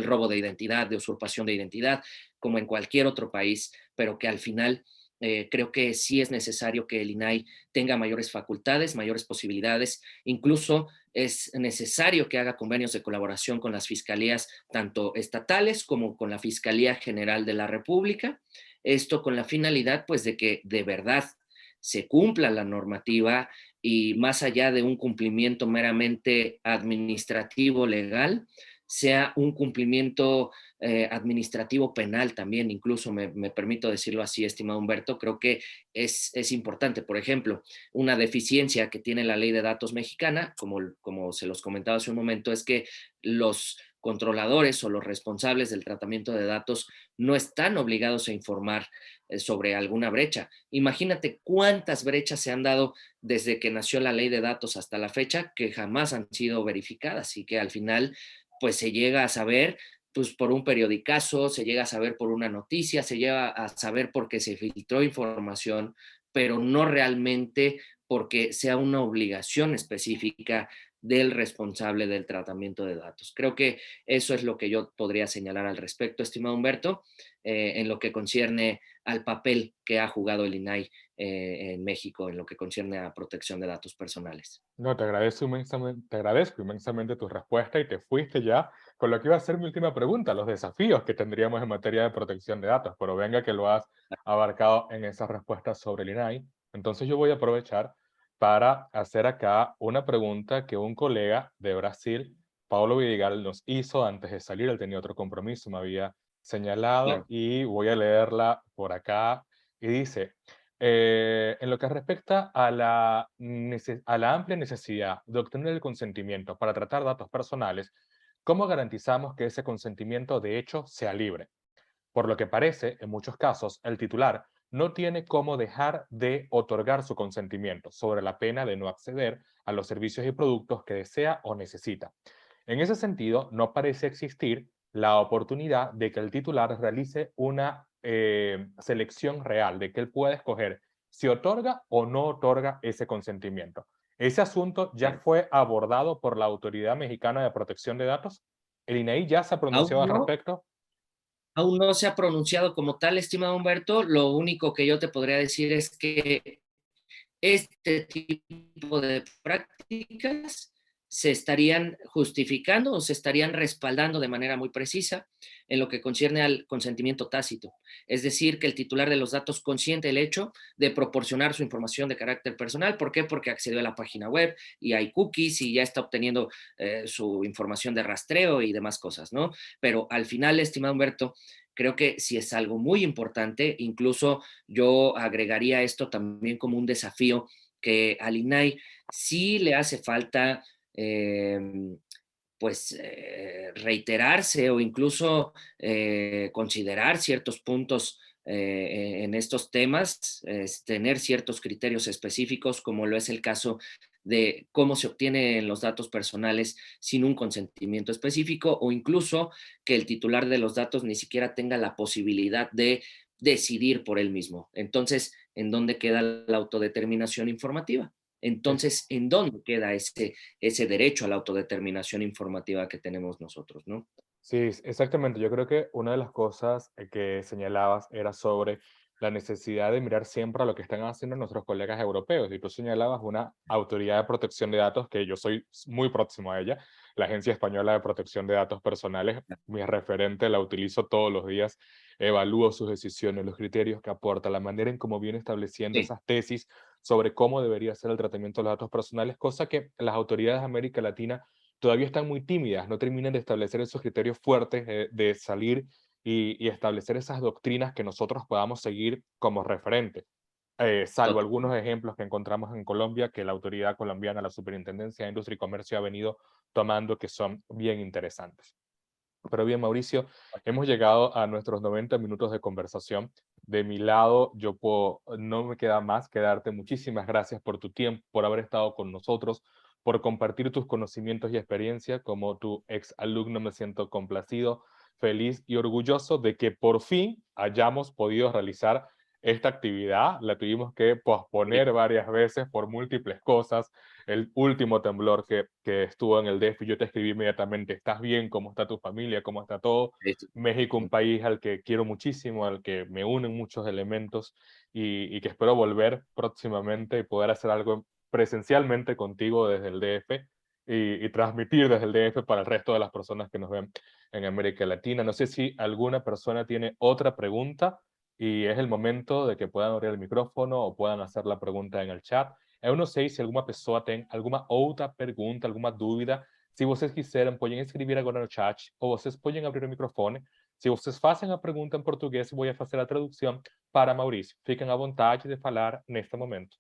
[SPEAKER 3] robo de identidad, de usurpación de identidad, como en cualquier otro país, pero que al final creo que sí es necesario que el INAI tenga mayores facultades, mayores posibilidades. Incluso es necesario que haga convenios de colaboración con las fiscalías, tanto estatales como con la Fiscalía General de la República. Esto con la finalidad, pues, de que de verdad se cumpla la normativa y más allá de un cumplimiento meramente administrativo legal, sea un cumplimiento administrativo penal también, incluso me permito decirlo así, estimado Humberto, creo que es importante. Por ejemplo, una deficiencia que tiene la ley de datos mexicana, como se los comentaba hace un momento, es que los controladores o los responsables del tratamiento de datos no están obligados a informar sobre alguna brecha. Imagínate cuántas brechas se han dado desde que nació la ley de datos hasta la fecha que jamás han sido verificadas y que al final pues se llega a saber pues por un periodicazo, se llega a saber por una noticia, se llega a saber porque se filtró información, pero no realmente porque sea una obligación específica del responsable del tratamiento de datos. Creo que eso es lo que yo podría señalar al respecto, estimado Humberto, en lo que concierne al papel que ha jugado el INAI en México, en lo que concierne a protección de datos personales.
[SPEAKER 2] No, te agradezco inmensamente tu respuesta y te fuiste ya con lo que iba a ser mi última pregunta, los desafíos que tendríamos en materia de protección de datos, pero venga que lo has abarcado en esas respuestas sobre el INAI. Entonces yo voy a aprovechar para hacer acá una pregunta que un colega de Brasil, Paulo Vidigal, nos hizo antes de salir. Él tenía otro compromiso, me había señalado
[SPEAKER 3] Claro.
[SPEAKER 2] y voy a leerla por acá. Y dice, en lo que respecta a a la amplia necesidad de obtener el consentimiento para tratar datos personales, ¿cómo garantizamos que ese consentimiento de hecho sea libre? Por lo que parece, en muchos casos, el titular no tiene cómo dejar de otorgar su consentimiento sobre la pena de no acceder a los servicios y productos que desea o necesita. En ese sentido, no parece existir la oportunidad de que el titular realice una selección real, de que él pueda escoger si otorga o no otorga ese consentimiento. ¿Ese asunto ya fue abordado por la Autoridad Mexicana de Protección de Datos? ¿El INAI ya se ha
[SPEAKER 3] Aún
[SPEAKER 2] pronunciado al
[SPEAKER 3] no,
[SPEAKER 2] respecto?
[SPEAKER 3] aún no se ha pronunciado como tal, estimado Humberto. Lo único que yo te podría decir es que este tipo de prácticas se estarían justificando o se estarían respaldando de manera muy precisa en lo que concierne al consentimiento tácito. Es decir, que el titular de los datos consiente el hecho de proporcionar su información de carácter personal. ¿Por qué? Porque accedió a la página web y hay cookies y ya está obteniendo su información de rastreo y demás cosas, ¿no? Pero al final, estimado Humberto, creo que sí es algo muy importante. Incluso yo agregaría esto también como un desafío que al INAI sí le hace falta reiterarse o incluso considerar ciertos puntos en estos temas, tener ciertos criterios específicos, como lo es el caso de cómo se obtienen los datos personales sin un consentimiento específico, o incluso que el titular de los datos ni siquiera tenga la posibilidad de decidir por él mismo. Entonces, ¿en dónde queda la autodeterminación informativa? Entonces, ¿en dónde queda ese derecho a la autodeterminación informativa que tenemos nosotros, ¿no?
[SPEAKER 2] Sí, exactamente. Yo creo que una de las cosas que señalabas era sobre la necesidad de mirar siempre a lo que están haciendo nuestros colegas europeos. Y tú señalabas una autoridad de protección de datos que yo soy muy próximo a ella, la Agencia Española de Protección de Datos Personales. Mi referente, la utilizo todos los días, evalúo sus decisiones, los criterios que aporta, la manera en cómo viene estableciendo
[SPEAKER 3] Sí,
[SPEAKER 2] esas tesis sobre cómo debería ser el tratamiento de los datos personales, cosa que las autoridades de América Latina todavía están muy tímidas, no terminan de establecer esos criterios fuertes de salir y establecer esas doctrinas que nosotros podamos seguir como referente. Salvo algunos
[SPEAKER 3] totalmente.
[SPEAKER 2] ejemplos que encontramos en Colombia, que la autoridad colombiana, la Superintendencia de Industria y Comercio ha venido tomando, que son bien interesantes. Pero bien, Mauricio, hemos llegado a nuestros 90 minutos de conversación. De mi lado, no me queda más que darte muchísimas gracias por tu tiempo, por haber estado con nosotros, por compartir tus conocimientos y experiencia. Como tu ex alumno me siento complacido, feliz y orgulloso de que por fin hayamos podido realizar esta actividad. La tuvimos que posponer varias veces por múltiples cosas. El último temblor que estuvo en el DF, yo te escribí inmediatamente: ¿estás bien? ¿Cómo está tu familia? ¿Cómo está todo?
[SPEAKER 3] Sí, sí,
[SPEAKER 2] México, un
[SPEAKER 3] sí.
[SPEAKER 2] país al que quiero muchísimo, al que me unen muchos elementos y que espero volver próximamente y poder hacer algo presencialmente contigo desde el DF y transmitir desde el DF para el resto de las personas que nos ven en América Latina. No sé si alguna persona tiene otra pregunta y es el momento de que puedan abrir el micrófono o puedan hacer la pregunta en el chat. Eu não sei se alguma pessoa tem alguma outra pergunta, alguma dúvida. Se vocês quiserem, podem escrever agora no chat ou vocês podem abrir o microfone. Se vocês fazem a pergunta em português, eu vou fazer a tradução para Maurício. Fiquem à vontade de falar neste momento.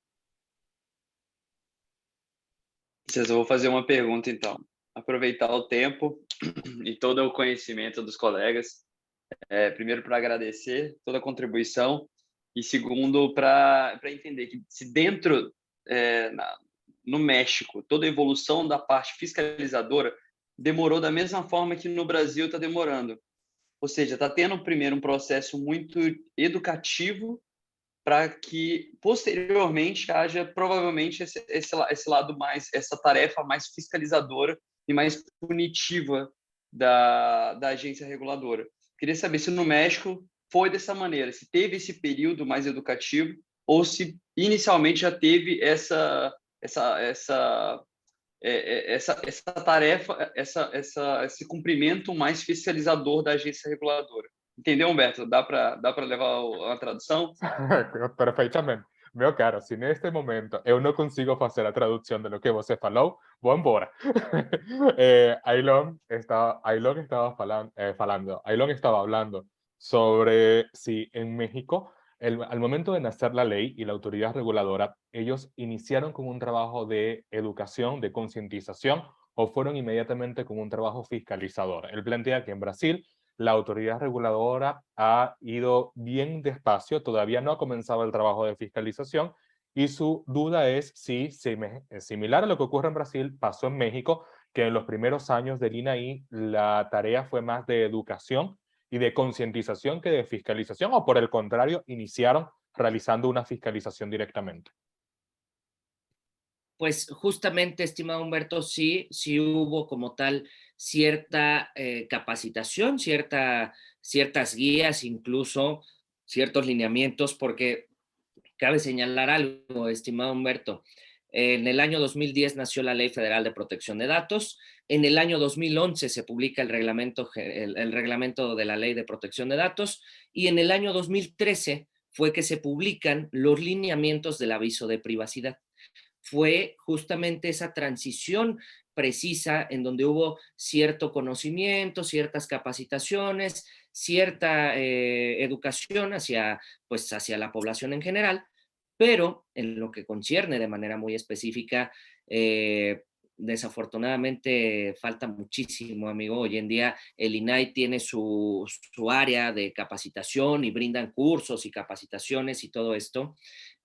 [SPEAKER 4] Eu vou fazer uma pergunta, então. Aproveitar o tempo e todo o conhecimento dos colegas. Primeiro, para agradecer toda a contribuição. E segundo, para entender que se dentro, no México, toda a evolução da parte fiscalizadora demorou da mesma forma que no Brasil está demorando. Ou seja, está tendo primeiro um processo muito educativo para que posteriormente haja provavelmente esse lado mais, essa tarefa mais fiscalizadora e mais punitiva da agência reguladora. Queria saber se no México foi dessa maneira, se teve esse período mais educativo ou se inicialmente já teve essa tarefa, esse cumprimento mais fiscalizador da agência reguladora. Entendeu, Humberto? Dá para levar a tradução?
[SPEAKER 2] Perfeitamente. Meu caro, se neste momento eu não consigo fazer a tradução de lo que você falou, vou embora. Ailon estaba hablando sobre si en México, al momento de nacer la ley y la autoridad reguladora, ellos iniciaron con un trabajo de educación, de concientización, o fueron inmediatamente con un trabajo fiscalizador. Él plantea que en Brasil la autoridad reguladora ha ido bien despacio, todavía no ha comenzado el trabajo de fiscalización, y su duda es si, similar a lo que ocurre en Brasil, pasó en México, que en los primeros años del INAI la tarea fue más de educación y de concientización que de fiscalización, o por el contrario, iniciaron realizando una fiscalización directamente.
[SPEAKER 3] Pues justamente, estimado Humberto, sí hubo como tal cierta capacitación, ciertas guías, incluso ciertos lineamientos, porque cabe señalar algo, estimado Humberto. En el año 2010 nació la Ley Federal de Protección de Datos. En el año 2011 se publica el reglamento de la Ley de Protección de Datos, y en el año 2013 fue que se publican los lineamientos del aviso de privacidad. Fue justamente esa transición precisa en donde hubo cierto conocimiento, ciertas capacitaciones, cierta educación hacia la población en general, pero en lo que concierne de manera muy específica, desafortunadamente falta muchísimo, amigo. Hoy en día el INAI tiene su área de capacitación y brindan cursos y capacitaciones y todo esto,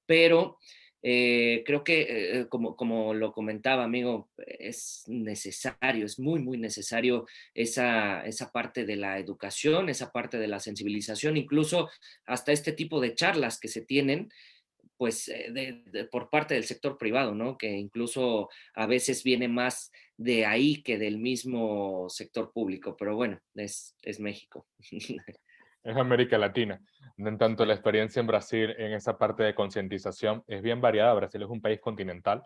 [SPEAKER 3] pero creo que, como lo comentaba, amigo, es necesario, es muy, muy necesario esa parte de la educación, esa parte de la sensibilización, incluso hasta este tipo de charlas que se tienen, pues, por parte del sector privado, ¿no? Que incluso a veces viene más de ahí que del mismo sector público, pero bueno, es México.
[SPEAKER 2] Es América Latina. En tanto, la experiencia en Brasil en esa parte de concientización es bien variada. Brasil es un país continental.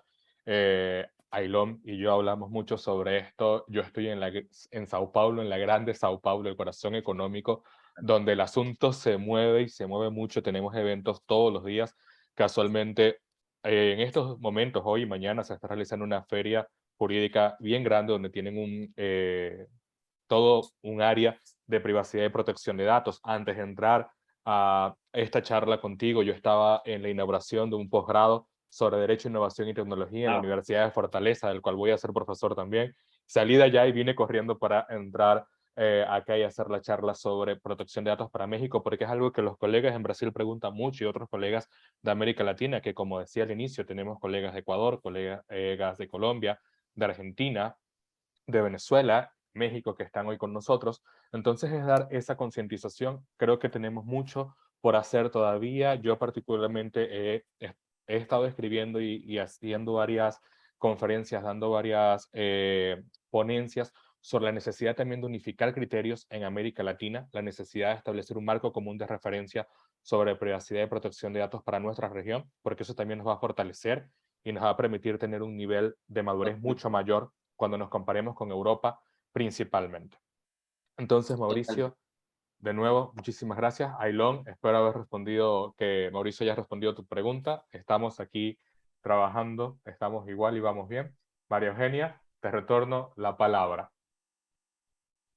[SPEAKER 2] Ailon y yo hablamos mucho sobre esto. Yo estoy en Sao Paulo, en la grande Sao Paulo, el corazón económico, donde el asunto se mueve y se mueve mucho. Tenemos eventos todos los días. Casualmente, en estos momentos, hoy y mañana, se está realizando una feria jurídica bien grande donde tienen todo un área de privacidad y protección de datos. Antes de entrar a esta charla contigo, yo estaba en la inauguración de un posgrado sobre Derecho, Innovación y Tecnología en la Universidad de Fortaleza, del cual voy a ser profesor también. Salí de allá y vine corriendo para entrar acá y hacer la charla sobre protección de datos para México, porque es algo que los colegas en Brasil preguntan mucho, y otros colegas de América Latina, que como decía al inicio, tenemos colegas de Ecuador, colegas de Colombia, de Argentina, de Venezuela, México, que están hoy con nosotros. Entonces es dar esa concientización. Creo que tenemos mucho por hacer todavía. Yo particularmente he estado escribiendo y haciendo varias conferencias, dando varias ponencias sobre la necesidad también de unificar criterios en América Latina, la necesidad de establecer un marco común de referencia sobre privacidad y protección de datos para nuestra región, porque eso también nos va a fortalecer y nos va a permitir tener un nivel de madurez mucho mayor cuando nos comparemos con Europa principalmente. Entonces, Mauricio, de nuevo, muchísimas gracias. Ailon, espero que Mauricio haya respondido tu pregunta. Estamos aquí trabajando, estamos igual y vamos bien. María Eugenia, te retorno la palabra.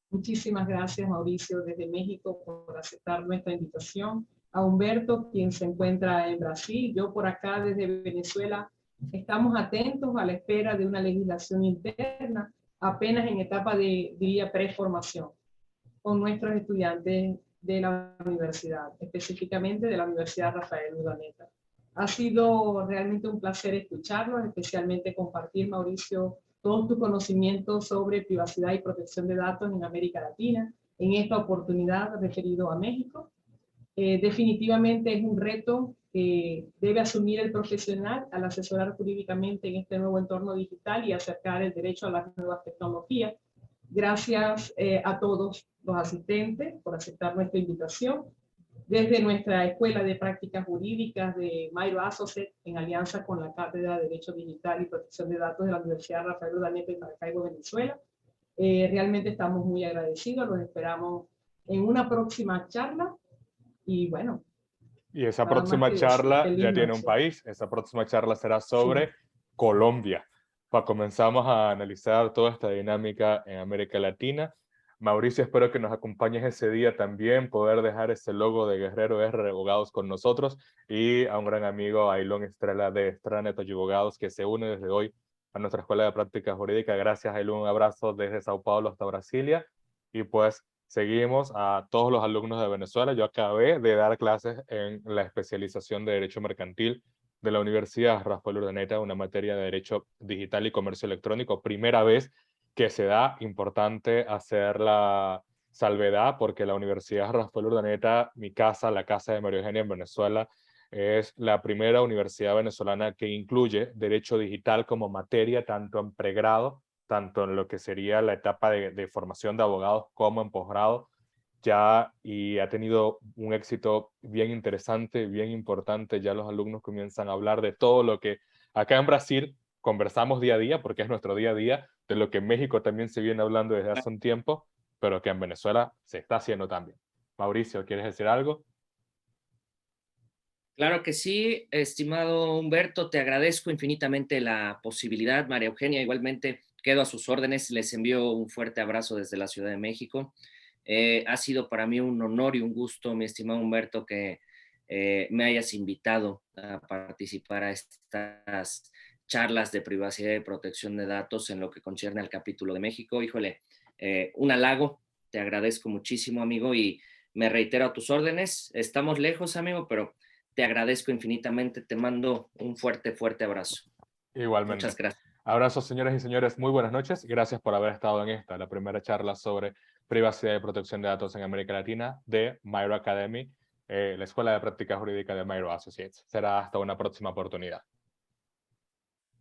[SPEAKER 1] Muchísimas gracias, Mauricio, desde México, por aceptar nuestra invitación. A Humberto, quien se encuentra en Brasil, yo por acá desde Venezuela. Estamos atentos a la espera de una legislación interna, apenas en etapa de, diría, preformación, con nuestros estudiantes de la universidad, específicamente de la Universidad Rafael Urdaneta. Ha sido realmente un placer escucharlos, especialmente compartir, Mauricio, todo tu conocimiento sobre privacidad y protección de datos en América Latina, en esta oportunidad referido a México. Definitivamente es un reto debe asumir el profesional al asesorar jurídicamente en este nuevo entorno digital y acercar el derecho a las nuevas tecnologías. Gracias a todos los asistentes por aceptar nuestra invitación. Desde nuestra Escuela de Prácticas Jurídicas de Mayro Associates, en alianza con la Cátedra de Derecho Digital y Protección de Datos de la Universidad Rafael Urdaneta en Maracaibo, Venezuela, realmente estamos muy agradecidos. Los esperamos en una próxima charla y bueno.
[SPEAKER 2] Y esa próxima charla ya tiene un país. Esa próxima charla será sobre Colombia. Comenzamos a analizar toda esta dinámica en América Latina. Mauricio, espero que nos acompañes ese día también, poder dejar ese logo de Guerrero R Abogados con nosotros, y a un gran amigo, Ailón Estrella de Estrella Neto y Abogados, que se une desde hoy a nuestra Escuela de Práctica Jurídica. Gracias, Ailón, un abrazo desde Sao Paulo hasta Brasilia. Y pues seguimos a todos los alumnos de Venezuela. Yo acabé de dar clases en la especialización de Derecho Mercantil de la Universidad Rafael Urdaneta, una materia de Derecho Digital y Comercio Electrónico. Primera vez que se da, importante hacer la salvedad, porque la Universidad Rafael Urdaneta, mi casa, la casa de María Eugenia en Venezuela, es la primera universidad venezolana que incluye Derecho Digital como materia, tanto en pregrado, tanto en lo que sería la etapa de formación de abogados, como en posgrado, ya, y ha tenido un éxito bien interesante, bien importante. Ya los alumnos comienzan a hablar de todo lo que acá en Brasil conversamos día a día, porque es nuestro día a día, de lo que en México también se viene hablando desde hace un tiempo, pero que en Venezuela se está haciendo también. Mauricio, ¿quieres decir algo?
[SPEAKER 3] Claro que sí, estimado Humberto, te agradezco infinitamente la posibilidad. María Eugenia, igualmente quedo a sus órdenes. Les envío un fuerte abrazo desde la Ciudad de México. Ha sido para mí un honor y un gusto, mi estimado Humberto, que me hayas invitado a participar a estas charlas de privacidad y protección de datos en lo que concierne al capítulo de México. Híjole, un halago, te agradezco muchísimo, amigo, y me reitero a tus órdenes. Estamos lejos, amigo, pero te agradezco infinitamente. Te mando un fuerte, fuerte abrazo.
[SPEAKER 2] Igualmente.
[SPEAKER 3] Muchas gracias.
[SPEAKER 2] Abrazos, señoras y señores. Muy buenas noches. Gracias por haber estado en esta, la primera charla sobre privacidad y protección de datos en América Latina de Mayro Academy, la Escuela de Práctica Jurídica de Mayro Associates. Será hasta una próxima oportunidad.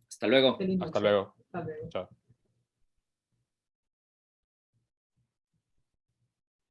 [SPEAKER 3] Hasta luego.
[SPEAKER 2] Hasta luego.
[SPEAKER 1] Hasta luego.
[SPEAKER 2] Chao.